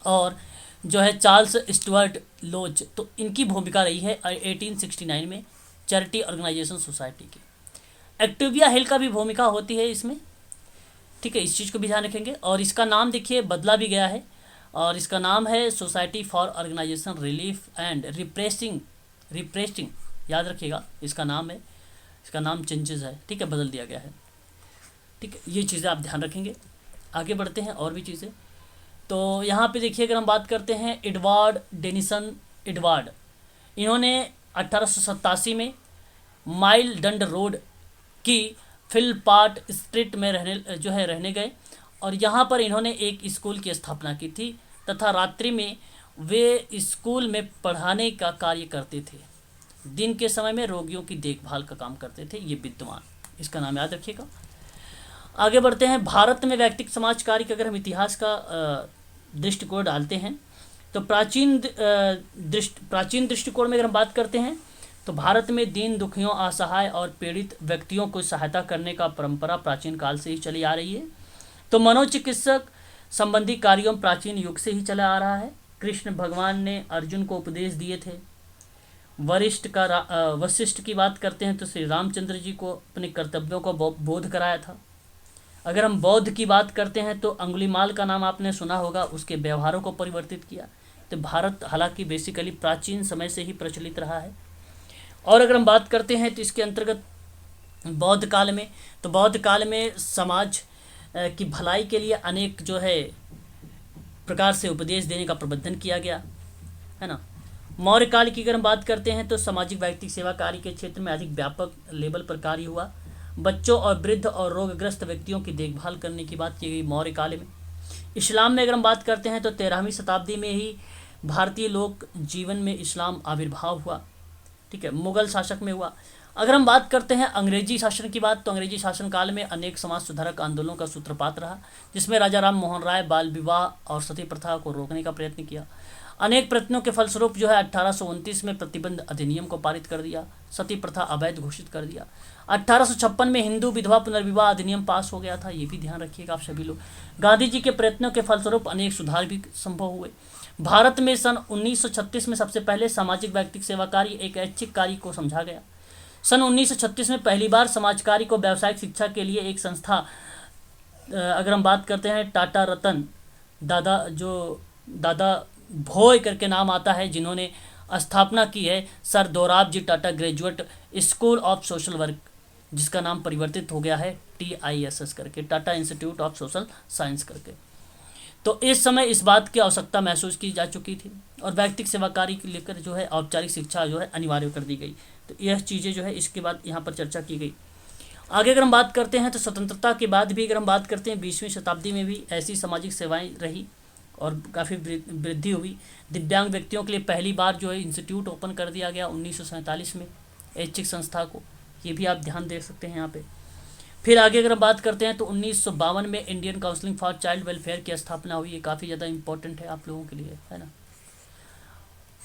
और जो है चार्ल्स स्टुअर्ट लोच। तो इनकी भूमिका रही है 1869 में चैरिटी ऑर्गेनाइजेशन सोसाइटी की। एक्टिविया हिल का भी भूमिका होती है इसमें, ठीक है, इस चीज़ को भी ध्यान रखेंगे। और इसका नाम देखिए बदला भी गया है और इसका नाम है society for organisation relief and repressing, याद रखिएगा इसका नाम है। इसका नाम चेंजेस है, ठीक है, बदल दिया गया है। ठीक है, ये चीज़ें आप ध्यान रखेंगे। आगे बढ़ते हैं और भी चीज़ें। तो यहाँ पे देखिए, अगर हम बात करते हैं एडवर्ड डेनिसन एडवर्ड, इन्होंने 1887 में माइल डंड रोड की फिलपार्ट स्ट्रीट में रहने गए और यहाँ पर इन्होंने एक स्कूल की स्थापना की थी तथा रात्रि में वे स्कूल में पढ़ाने का कार्य करते थे। दिन के समय में रोगियों की देखभाल का काम करते थे ये विद्वान, इसका नाम याद रखिएगा। आगे बढ़ते हैं। भारत में व्यक्तिगत समाज कार्य का अगर हम इतिहास का दृष्टिकोण डालते हैं तो प्राचीन दृष्टिकोण में अगर हम बात करते हैं तो भारत में दीन दुखियों, असहाय और पीड़ित व्यक्तियों को सहायता करने का परंपरा प्राचीन काल से ही चली आ रही है। तो मनोचिकित्सक संबंधी कार्यों प्राचीन युग से ही चला आ रहा है। कृष्ण भगवान ने अर्जुन को उपदेश दिए थे। वशिष्ठ की बात करते हैं तो श्री रामचंद्र जी को अपने कर्तव्यों को बोध कराया था। अगर हम बौद्ध की बात करते हैं तो अंगुलीमाल का नाम आपने सुना होगा, उसके व्यवहारों को परिवर्तित किया। तो भारत हालांकि बेसिकली प्राचीन समय से ही प्रचलित रहा है। और अगर हम बात करते हैं तो इसके अंतर्गत बौद्ध काल में समाज की भलाई के लिए अनेक जो है प्रकार से उपदेश देने का प्रबंधन किया गया है ना। मौर्य काल की अगर हम बात करते हैं तो सामाजिक व्यक्तिगत सेवा कार्य के क्षेत्र में अधिक व्यापक लेवल पर कार्य हुआ। बच्चों और वृद्ध और रोगग्रस्त व्यक्तियों की देखभाल करने की बात की गई मौर्य काल में। इस्लाम में अगर हम बात करते हैं तो 13वीं शताब्दी में ही भारतीय लोक जीवन में इस्लाम आविर्भाव हुआ, ठीक है, मुगल शासक में हुआ। अगर हम बात करते हैं अंग्रेजी शासन की बात, तो अंग्रेजी शासन काल में अनेक समाज सुधारक आंदोलनों का सूत्रपात रहा, जिसमें राजा राम मोहन राय बाल विवाह और सती प्रथा को रोकने का प्रयत्न किया। अनेक प्रयत्नों के फलस्वरूप जो है 1829 में प्रतिबंध अधिनियम को पारित कर दिया, सती प्रथा अवैध घोषित कर दिया। 1856 में हिंदू विधवा पुनर्विवाह अधिनियम पास हो गया था, ये भी ध्यान रखिएगा आप सभी लोग। गांधी जी के प्रयत्नों के फलस्वरूप अनेक सुधार भी संभव हुए। भारत में सन 1936 में सबसे पहले सामाजिक व्यक्तिगत सेवा कार्य एक ऐच्छिक कार्य को समझा गया। सन 1936 में पहली बार समाज कार्य को व्यावसायिक शिक्षा के लिए एक संस्था, अगर हम बात करते हैं टाटा रतन दादा भोय करके नाम आता है, जिन्होंने स्थापना की है sir Dorabji Tata graduate school of social work, जिसका नाम परिवर्तित हो गया है TISS करके, Tata institute of social science करके। तो इस समय इस बात की आवश्यकता महसूस की जा चुकी थी और व्यक्तिगत सेवा कार्य को लेकर जो है औपचारिक शिक्षा जो है अनिवार्य कर दी गई। तो यह चीज़ें जो है इसके बाद यहाँ पर चर्चा की गई। आगे अगर हम बात करते हैं तो स्वतंत्रता के बाद भी अगर हम बात करते हैं 20वीं शताब्दी में भी ऐसी सामाजिक सेवाएं रही और काफ़ी वृद्धि हुई। दिव्यांग व्यक्तियों के लिए पहली बार जो है इंस्टीट्यूट ओपन कर दिया गया 1947 में, ऐच्छिक संस्था को, ये भी आप ध्यान दे सकते हैं यहाँ पे। फिर आगे अगर हम बात करते हैं तो 1952 में Indian counselling for child welfare की स्थापना हुई। ये काफ़ी ज़्यादा इंपॉर्टेंट है आप लोगों के लिए, है ना,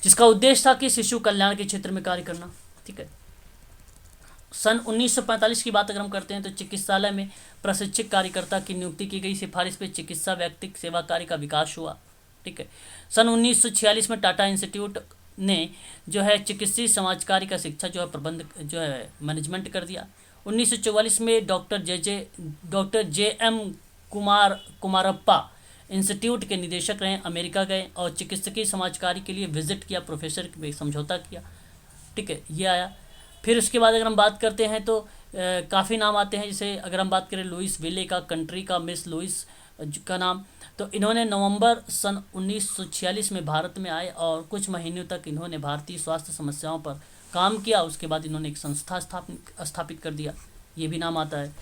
जिसका उद्देश्य था कि शिशु कल्याण के क्षेत्र में कार्य करना, ठीक है। सन 1945 की बात अगर हम करते हैं तो चिकित्सालय में प्रशिक्षित कार्यकर्ता की नियुक्ति की गई। सिफारिश पे चिकित्सा व्यक्तिगत सेवा कार्य का विकास हुआ, ठीक है। सन 1946 में टाटा इंस्टीट्यूट ने जो है चिकित्सीय समाज कार्य का शिक्षा जो है प्रबंध जो है मैनेजमेंट कर दिया। 1944 में डॉक्टर JM कुमारप्पा इंस्टीट्यूट के निदेशक रहे, अमेरिका गए और चिकित्सकीय समाज कार्य के लिए विजिट किया, प्रोफेसर में समझौता किया, ठीक है, ये आया। फिर उसके बाद अगर हम बात करते हैं तो काफ़ी नाम आते हैं, जैसे अगर हम बात करें लुइस विले का, कंट्री का मिस लुइस का नाम, तो इन्होंने नवंबर सन 1946 में भारत में आए और कुछ महीनों तक इन्होंने भारतीय स्वास्थ्य समस्याओं पर काम किया। उसके बाद इन्होंने एक संस्था स्थापित कर दिया, ये भी नाम आता है।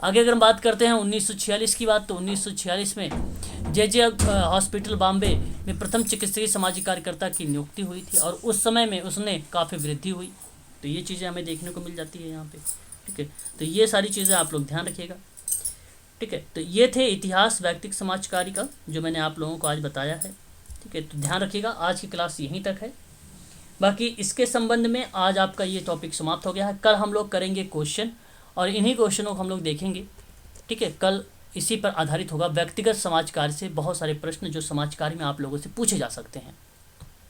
आगे अगर हम बात करते हैं 1946 की बात, तो 1946 में JJ हॉस्पिटल बॉम्बे में प्रथम चिकित्सकीय सामाजिक कार्यकर्ता की नियुक्ति हुई थी और उस समय में उसने काफ़ी वृद्धि हुई। तो ये चीज़ें हमें देखने को मिल जाती है यहाँ पे, ठीक है। तो ये सारी चीज़ें आप लोग ध्यान रखिएगा, ठीक है। तो ये थे इतिहास व्यक्तिगत समाज कार्य का जो मैंने आप लोगों को आज बताया है, ठीक है। तो ध्यान रखिएगा, आज की क्लास यहीं तक है। बाकी इसके संबंध में आज आपका ये टॉपिक समाप्त हो गया है। कल हम लोग करेंगे क्वेश्चन और इन्हीं क्वेश्चनों को हम लोग देखेंगे, ठीक है। कल इसी पर आधारित होगा व्यक्तिगत समाज कार्य से बहुत सारे प्रश्न जो समाज कार्य में आप लोगों से पूछे जा सकते हैं।